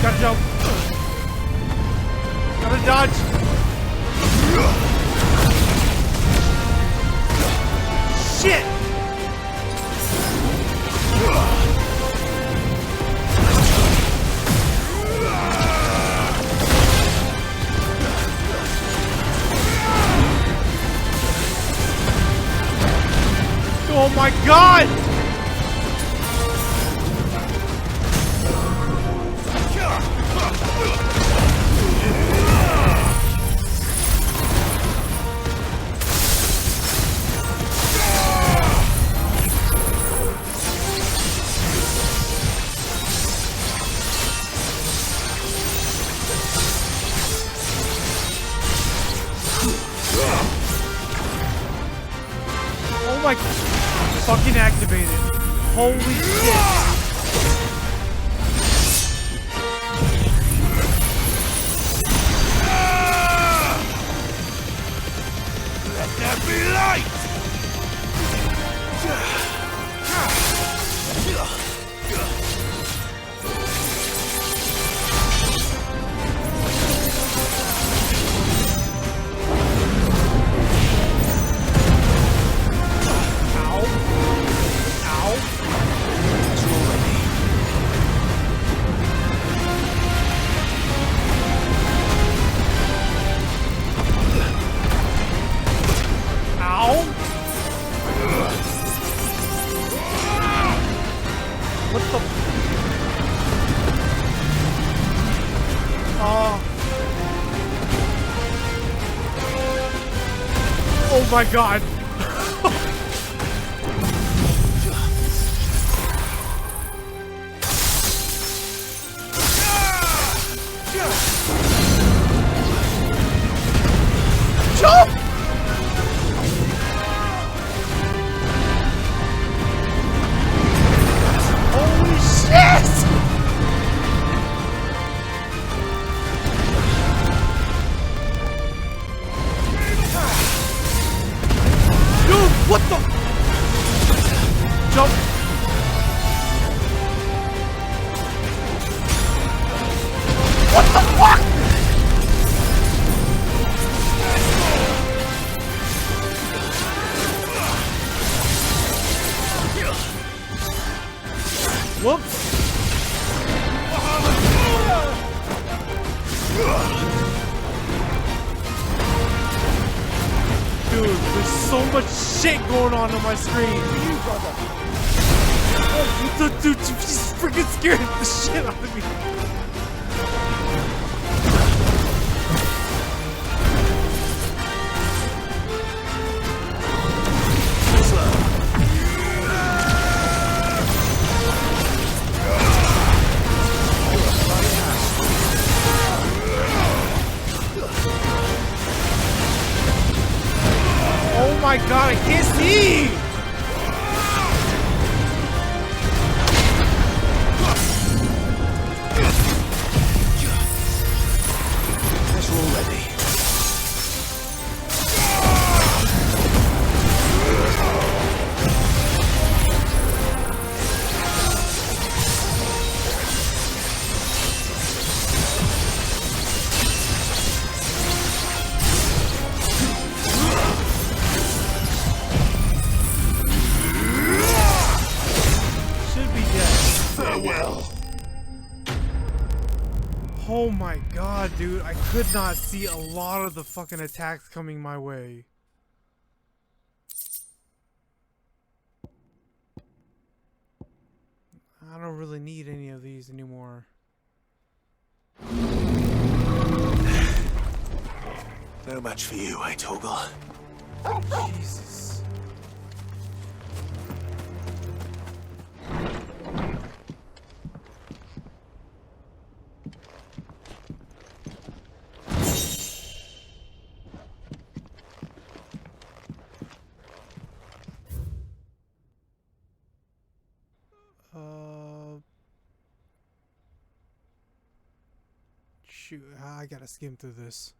Gotta jump. Gotta dodge. Shit! my god! Oh my, fucking activated. Holy shit. Let there be light! What the? Oh my god. Jump! Holy shit! Dude, what the? Jump! What the fuck? Whoops! Dude, there's so much shit going on my screen. Dude, she's freaking scared the shit out of me. Oh my god, I can't see! Guess we're all ready. Farewell. Oh my god, dude, I could not see a lot of the fucking attacks coming my way. I don't really need any of these anymore. No match for you, eh, Toggle? Jesus. Shoot, I gotta skim through this.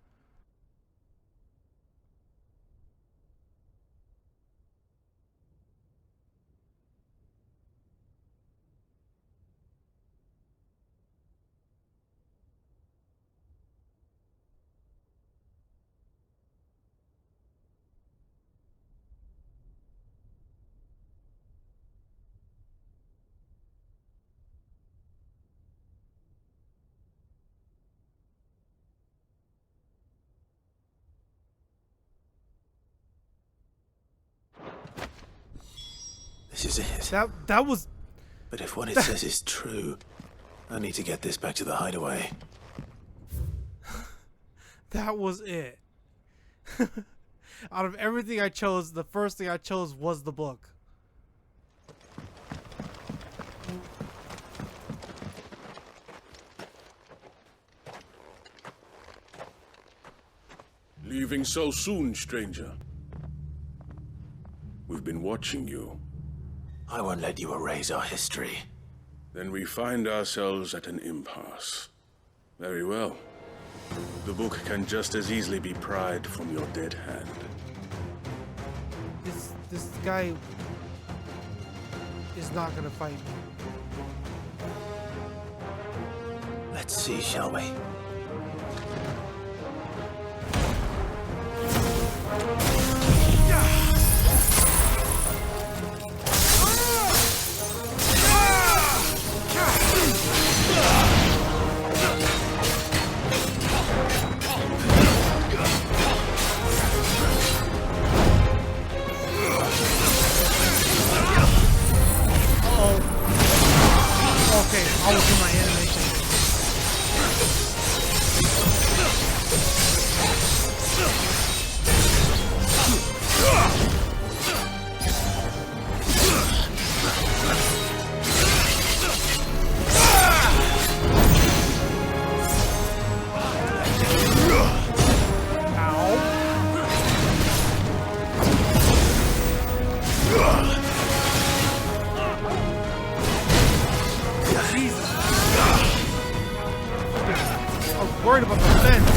This is it. That was... But if what it says is true, I need to get this back to the hideaway. That was it. Out of everything I chose, the first thing I chose was the book. Leaving so soon, stranger? We've been watching you. I won't let you erase our history. Then we find ourselves at an impasse. Very well. The book can just as easily be pried from your dead hand. This guy is not gonna fight me. Let's see, shall we? Okay, I will do my animation. Worried about the fence.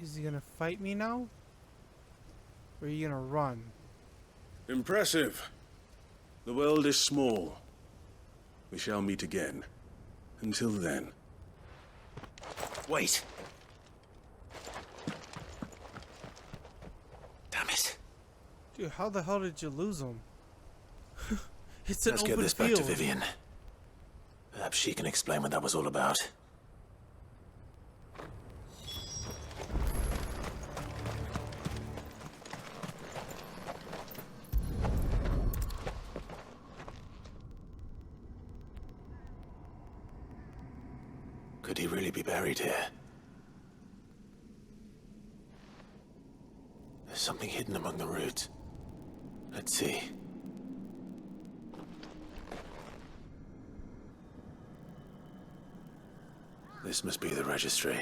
Is he gonna fight me now? Or are you gonna run? Impressive. The world is small. We shall meet again. Until then. Wait. Damn it. Dude, how the hell did you lose him? It's an Let's open get this field. back to Vivian. Perhaps she can explain what that was all about. Could he really be buried here? There's something hidden among the roots. Let's see. This must be the registry.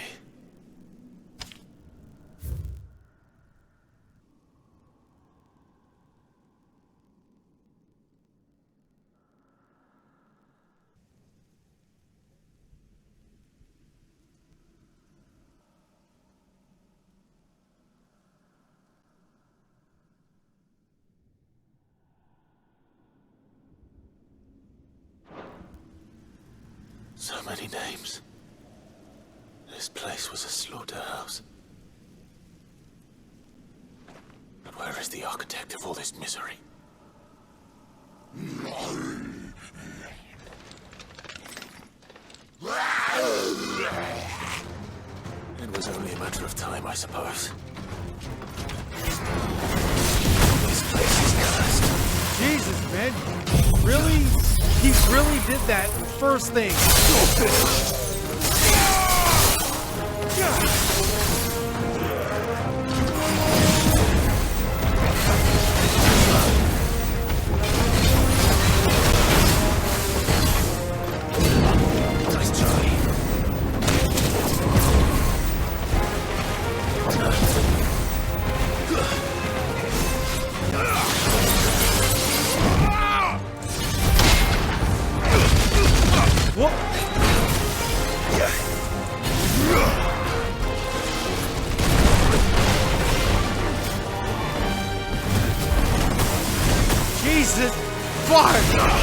So many names. This place was a slaughterhouse. But where is the architect of all this misery? It was only a matter of time, I suppose. This place is cursed. Jesus, man. Really? He really did that first thing. Nice try. Jesus! Fuck!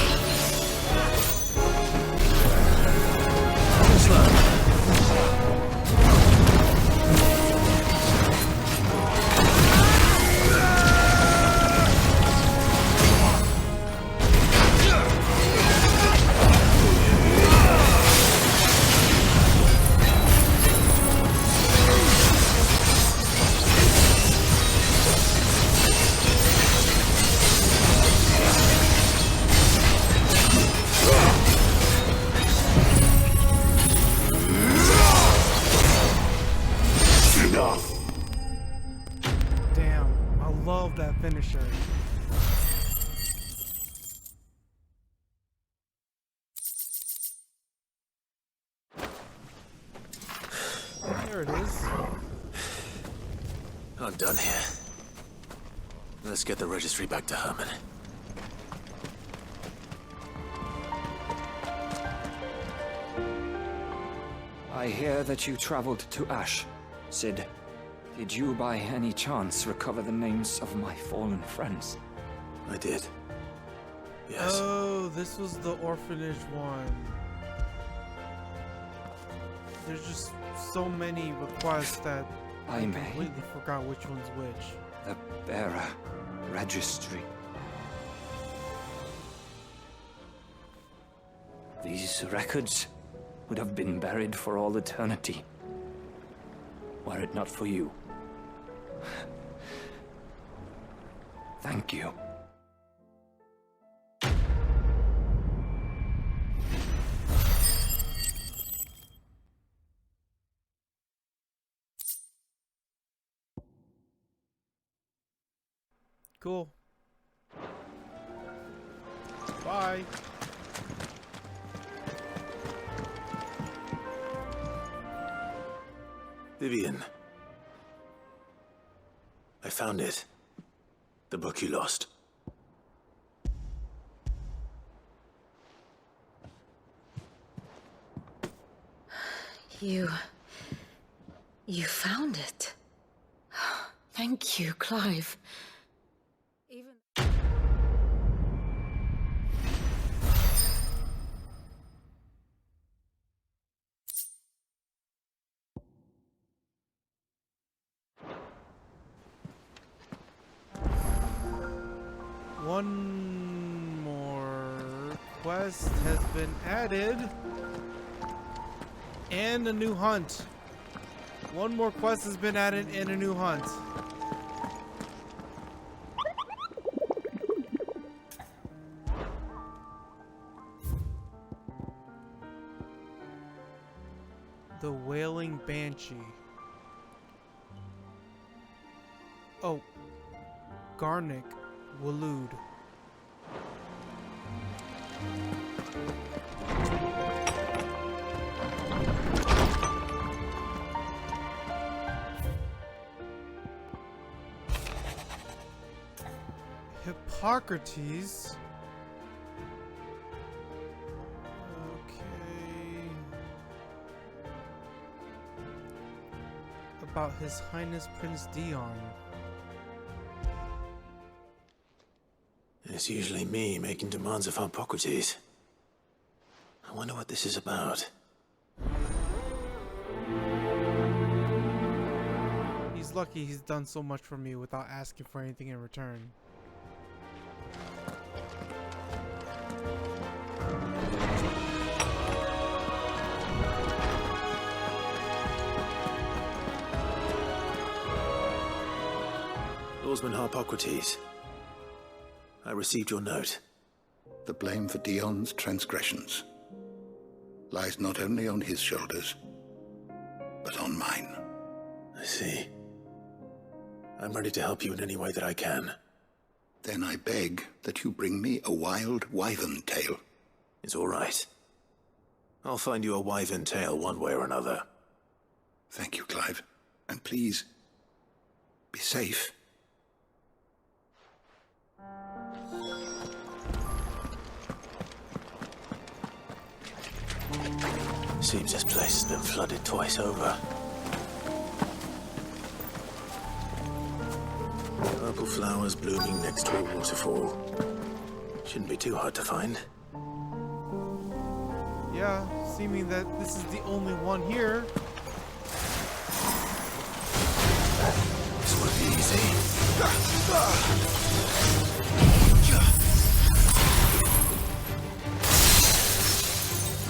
Damn, I love that finisher. There it is. I'm done here. Let's get the registry back to Herman. I hear that you traveled to Ash, Sid. Did you by any chance recover the names of my fallen friends? I did. Yes. Oh, this was the orphanage one. There's just so many requests that I completely forgot which one's which. The bearer registry. These records would have been buried for all eternity, were it not for you. Thank you. Cool. Bye. Vivian. I found it. The book you lost. You found it. Thank you, Clive. One more quest has been added. And a new hunt. One more quest has been added and a new hunt. The Wailing Banshee. Oh. Garnick Walood. Hippocrates. Okay. About His Highness Prince Dion. It's usually me making demands of Hippocrates. I wonder what this is about. He's lucky he's done so much for me without asking for anything in return. Lordsman Hippocrates. I received your note. The blame for Dion's transgressions lies not only on his shoulders, but on mine. I see. I'm ready to help you in any way that I can. Then I beg that you bring me a wild wyvern tail. It's all right. I'll find you a wyvern tail one way or another. Thank you, Clive. And please, be safe. Seems this place has been flooded twice over. Purple flowers blooming next to a waterfall. Shouldn't be too hard to find. Yeah, seeming that this is the only one here. This won't be easy.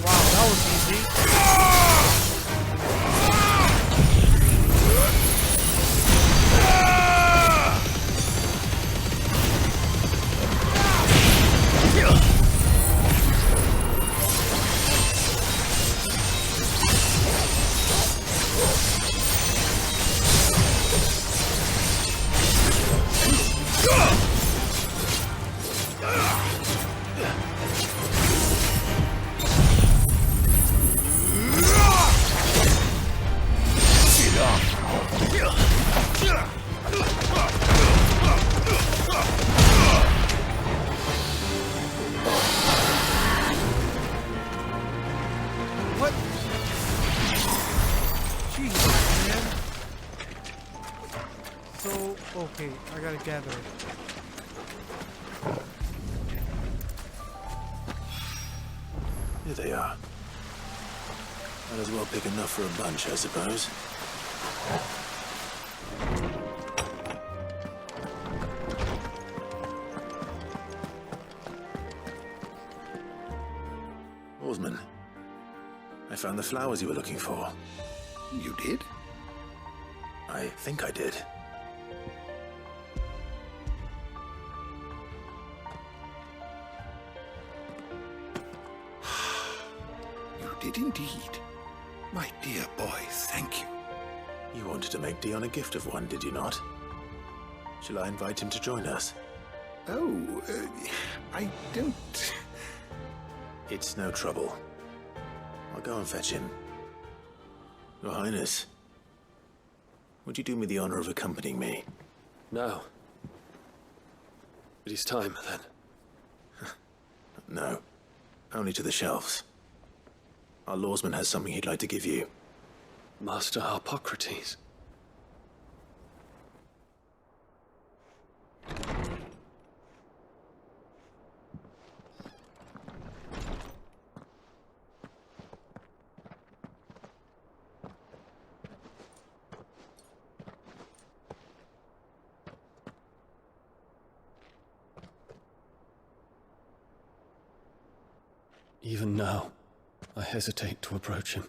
Wow, that was easy. What? Jesus, man. So, okay, I gotta gather it. Here they are. Might as well pick enough for a bunch, I suppose. Oarsman, I found the flowers you were looking for. You did? I think I did. You did indeed. My dear boy, thank you. You wanted to make Dion a gift of one, did you not? Shall I invite him to join us? Oh, I don't... It's no trouble. I'll go and fetch him. Your Highness, would you do me the honor of accompanying me? No. It is time, then. No. Only to the shelves. Our lawsman has something he'd like to give you. Master Harpocrates. Even now, I hesitate to approach him.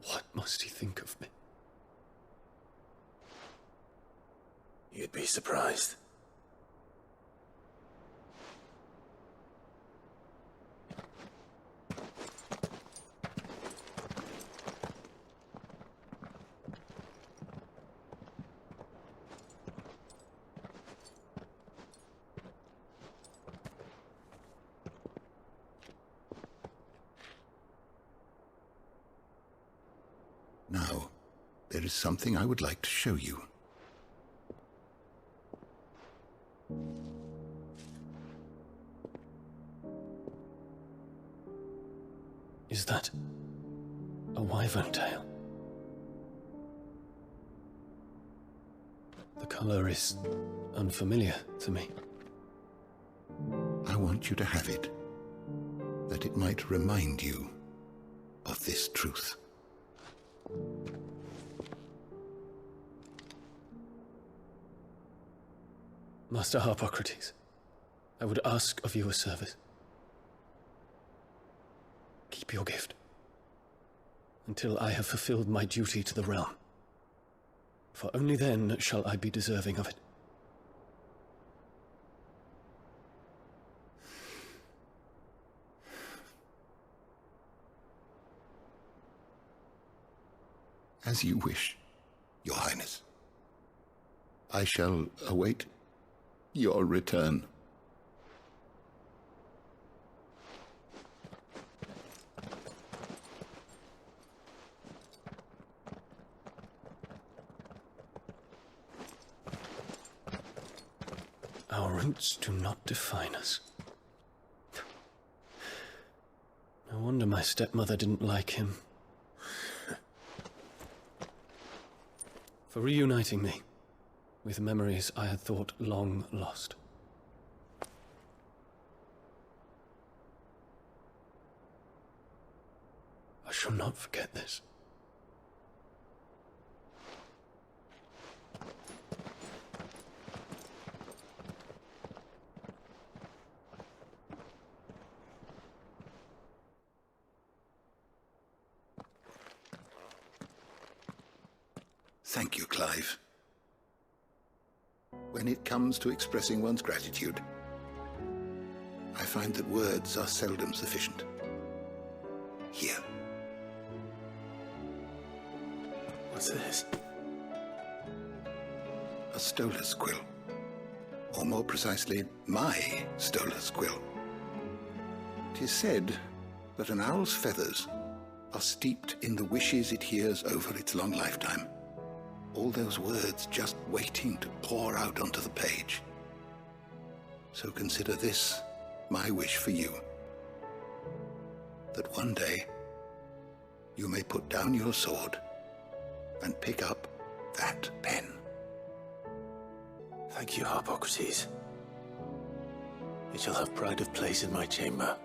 What must he think of me? You'd be surprised. Now, there is something I would like to show you. Is that a wyvern tail? The color is unfamiliar to me. I want you to have it, that it might remind you of this truth. Master Harpocrates, I would ask of you a service. Keep your gift until I have fulfilled my duty to the realm, for only then shall I be deserving of it. As you wish, Your Highness. I shall await your return. Our roots do not define us. No wonder my stepmother didn't like him. For reuniting me with memories I had thought long lost. I shall not forget this. Thank you, Clive. When it comes to expressing one's gratitude, I find that words are seldom sufficient. Here. What's this? A stolas quill. Or more precisely, my stolas quill. 'Tis said that an owl's feathers are steeped in the wishes it hears over its long lifetime. All those words just waiting to pour out onto the page. So consider this my wish for you. That one day you may put down your sword and pick up that pen. Thank you, Harpocrates. It shall have pride of place in my chamber.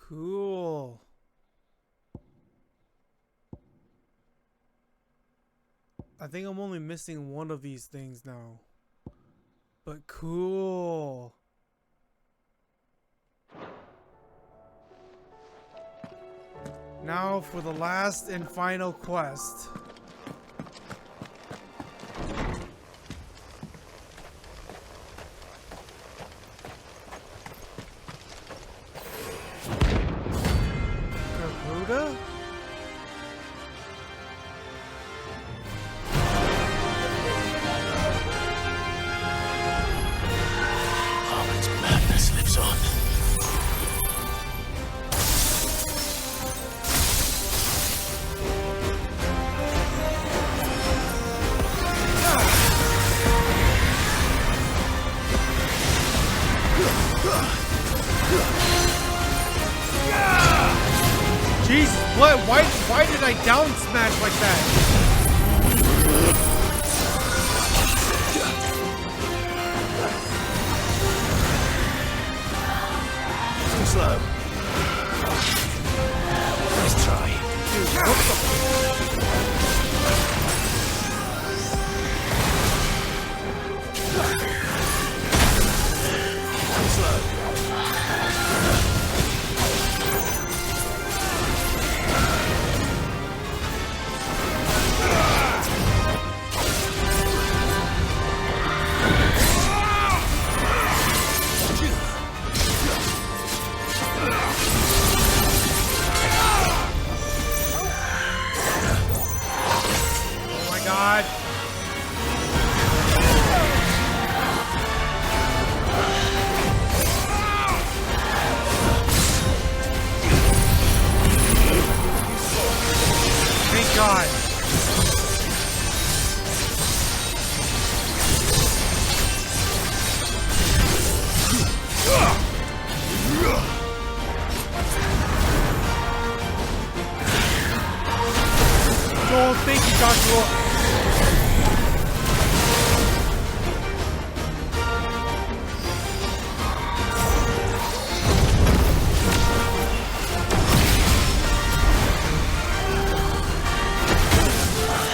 Cool. I think I'm only missing one of these things now. But cool. Now for the last and final quest. Garuda? Harmon's madness lives on. Jesus, what? Why did I down smash like that? Too slow. Nice try. Dude, what the... Too slow. Oh my god. Thank God. Oh, thank you, Joshua.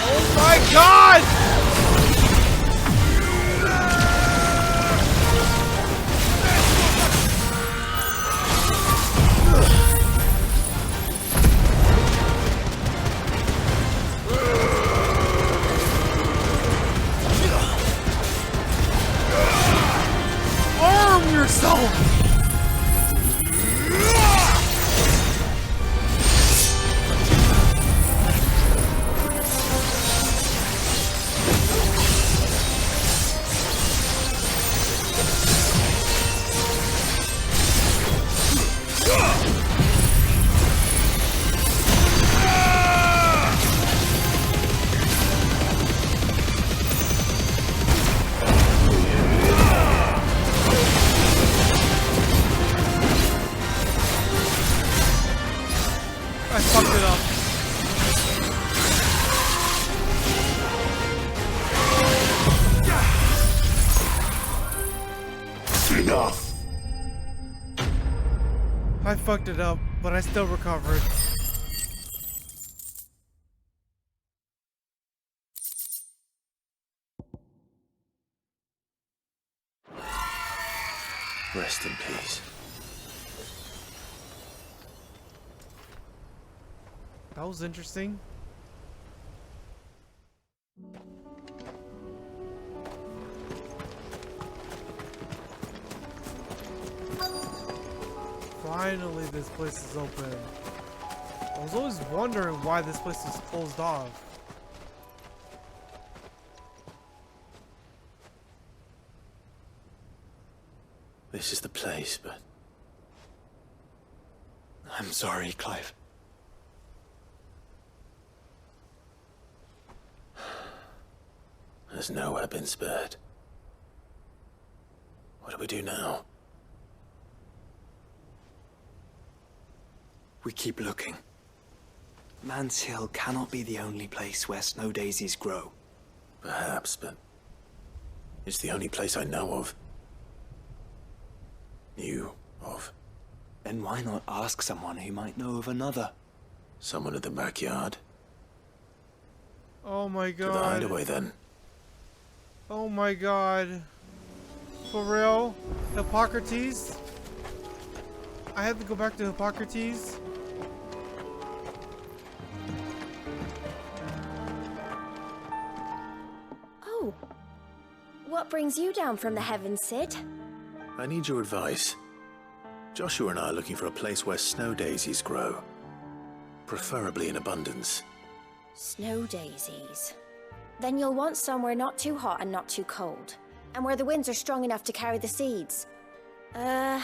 Oh my God! Arm yourself! Enough! I fucked it up, but I still recovered. Rest in peace. That was interesting. Finally, this place is open. I was always wondering why this place was closed off. This is the place, but... I'm sorry, Clive. Has nowhere been spared. What do we do now? We keep looking. Man's Hill cannot be the only place where snow daisies grow. Perhaps, but... it's the only place I know of. Knew of. Then why not ask someone who might know of another? Someone at the backyard? Oh my god. To the hideaway, then. Oh my god. For real? Hippocrates? I had to go back to Hippocrates? Oh. What brings you down from the heavens, Sid? I need your advice. Joshua and I are looking for a place where snow daisies grow. Preferably in abundance. Snow daisies. Then you'll want somewhere not too hot and not too cold. And where the winds are strong enough to carry the seeds. I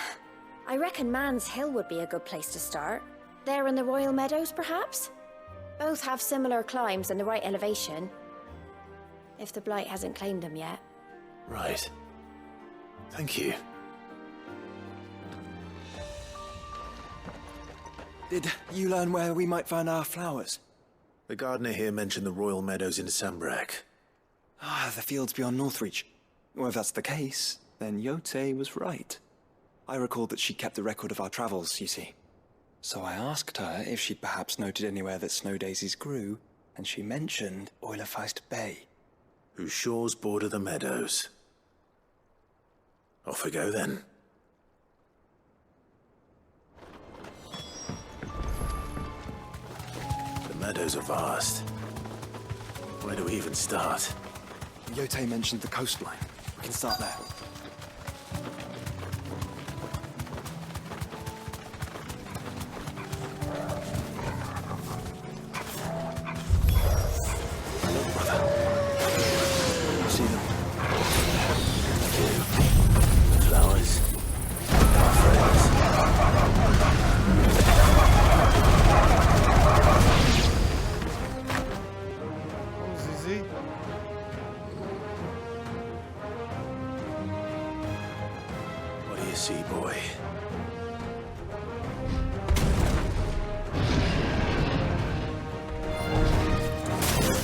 reckon Man's Hill would be a good place to start. There in the Royal Meadows, perhaps? Both have similar climbs and the right elevation. If the Blight hasn't claimed them yet. Right. Thank you. Did you learn where we might find our flowers? The gardener here mentioned the Royal Meadows in Sambrak. Ah, the fields beyond Northreach. Well, if that's the case, then Yote was right. I recalled that she kept the record of our travels, you see. So I asked her if she'd perhaps noted anywhere that snow daisies grew, and she mentioned Oilerfeist Bay. Whose shores border the meadows. Off we go, then. The meadows are vast. Where do we even start? Yote mentioned the coastline. We can start there. See them? Flowers. Our friends. That was easy. What do you see, boy?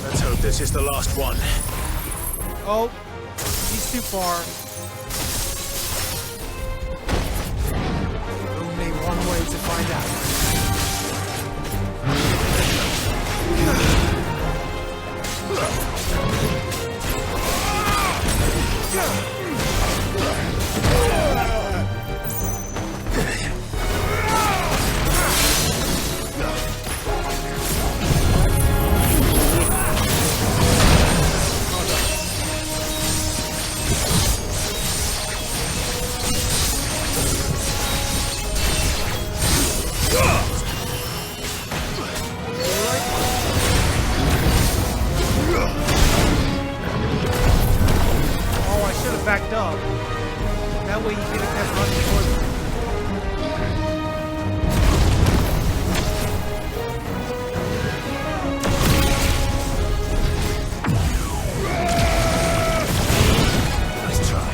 Let's hope this is the last one. Oh, he's too far. Only one way to find Oh, I should have backed up. That way you could have kept running towards me. Nice try.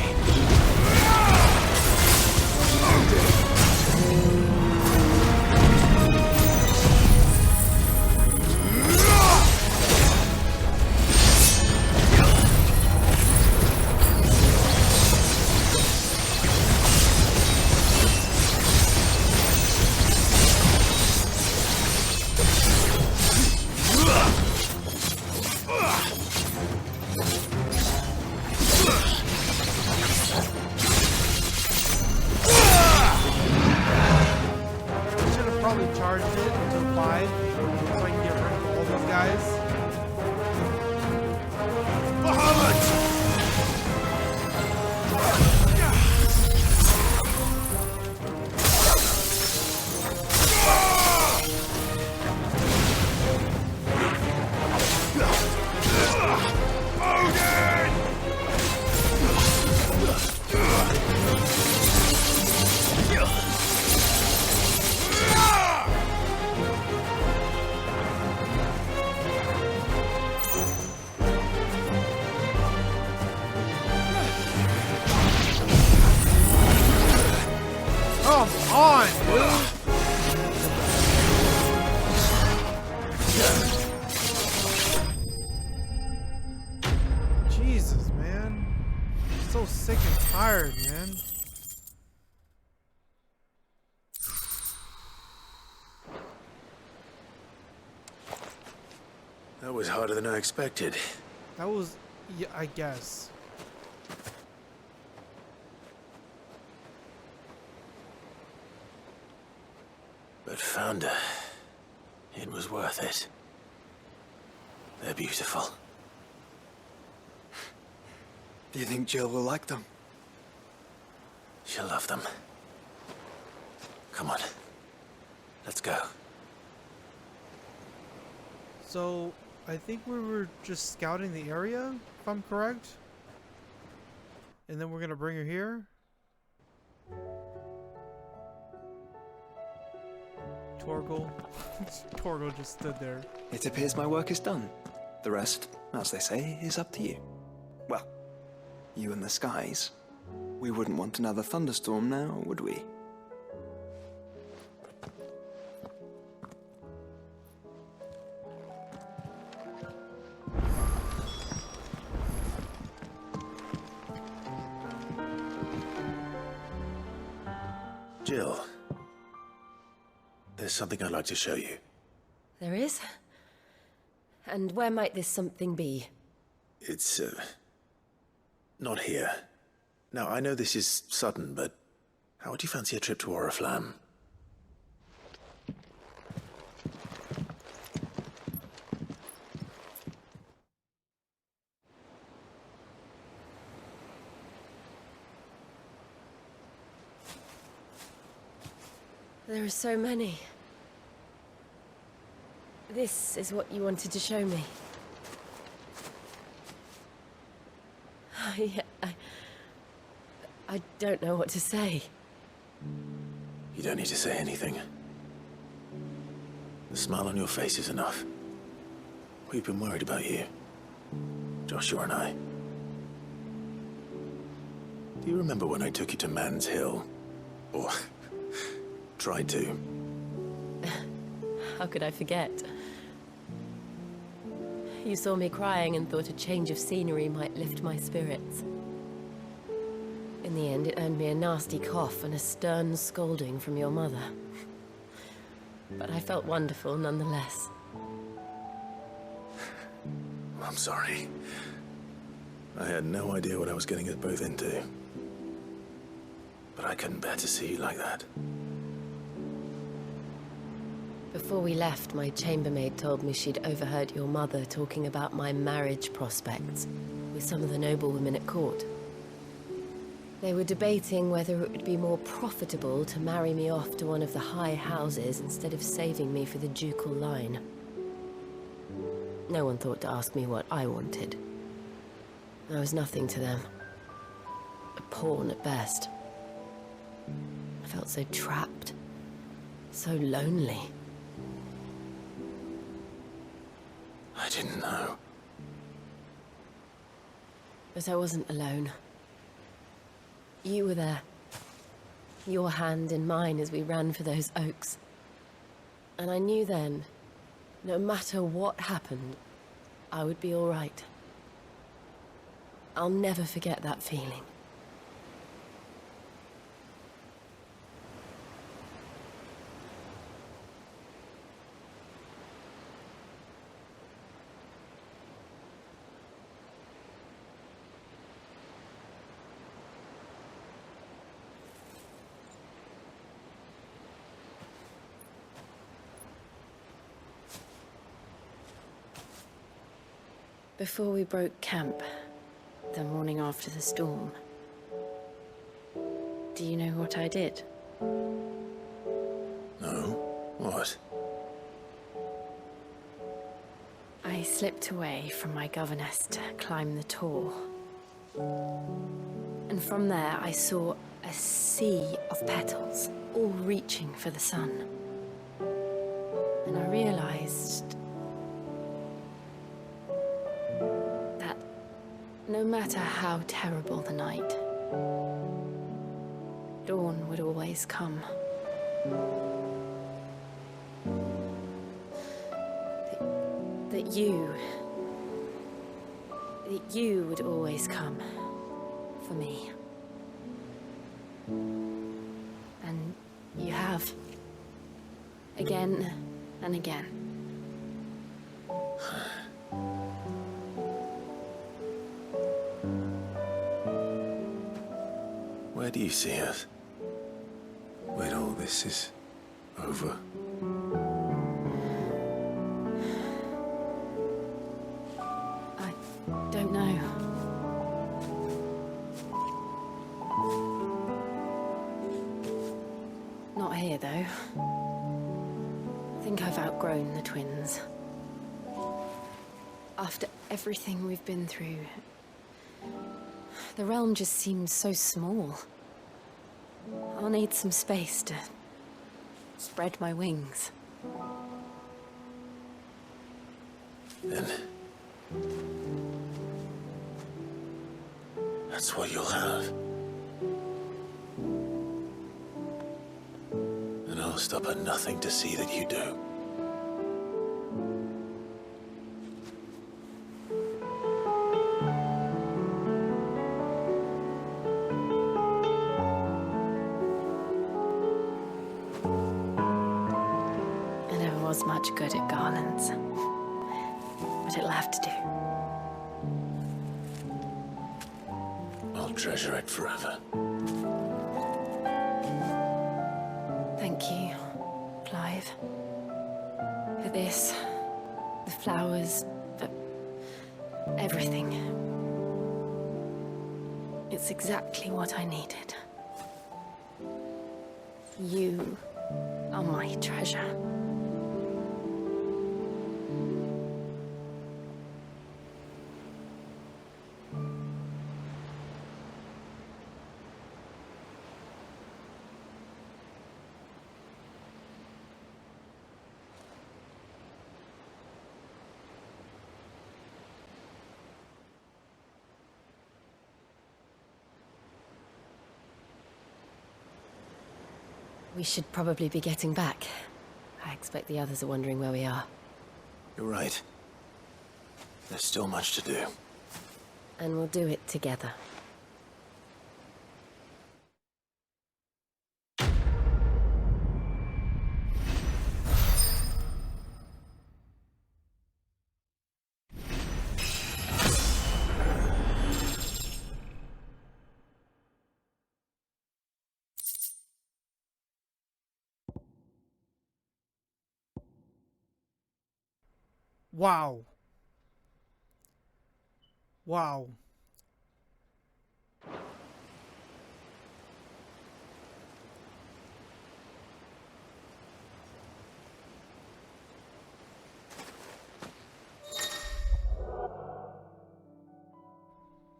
on, dude? Jesus, man. I'm so sick and tired, man. That was harder than I expected. That was, yeah, I guess. But found her. It was worth it. They're beautiful. Do you think Jill will like them? She'll love them. Come on. Let's go. So, I think we were just scouting the area, if I'm correct. And then we're gonna bring her here. Torgal. Torgal just stood there. It appears my work is done. The rest, as they say, is up to you. Well, you and the skies. We wouldn't want another thunderstorm now, would we? Jill. There's something I'd like to show you. There is? And where might this something be? It's, not here. Now, I know this is sudden, but how would you fancy a trip to Oriflamme? There are so many. This is what you wanted to show me. I don't know what to say. You don't need to say anything. The smile on your face is enough. We've been worried about you. Joshua and I. Do you remember when I took you to Man's Hill? Or tried to? How could I forget? You saw me crying and thought a change of scenery might lift my spirits. In the end, it earned me a nasty cough and a stern scolding from your mother. But I felt wonderful nonetheless. I'm sorry. I had no idea what I was getting us both into. But I couldn't bear to see you like that. Before we left, my chambermaid told me she'd overheard your mother talking about my marriage prospects with some of the noblewomen at court. They were debating whether it would be more profitable to marry me off to one of the high houses instead of saving me for the ducal line. No one thought to ask me what I wanted. I was nothing to them. A pawn at best. I felt so trapped. So lonely. I didn't know. But I wasn't alone. You were there. Your hand in mine as we ran for those oaks. And I knew then, no matter what happened, I would be all right. I'll never forget that feeling. Before we broke camp, the morning after the storm, do you know what I did? No? What? I slipped away from my governess to climb the tor. And from there I saw a sea of petals, all reaching for the sun. And I realized that no matter how terrible the night, dawn would always come. That you would always come for me. And you have. Again and again. Where do you see us? When all this is over? I don't know. Not here, though. I think I've outgrown the twins. After everything we've been through, the realm just seems so small. I'll need some space to spread my wings. Then that's what you'll have. And I'll stop at nothing to see that you do. I never was much good at garlands, but it'll have to do. I'll treasure it forever. Thank you, Clive. For this, the flowers, for everything. It's exactly what I needed. You are my treasure. We should probably be getting back. I expect the others are wondering where we are. You're right. There's still much to do. And we'll do it together. Wow. Wow.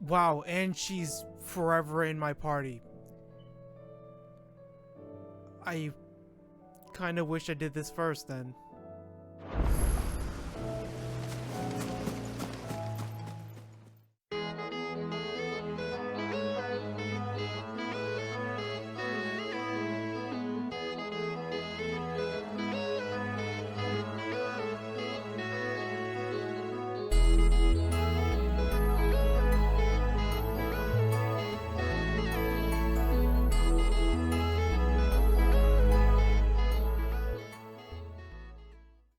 Wow, and she's forever in my party. I kind of wish I did this first then.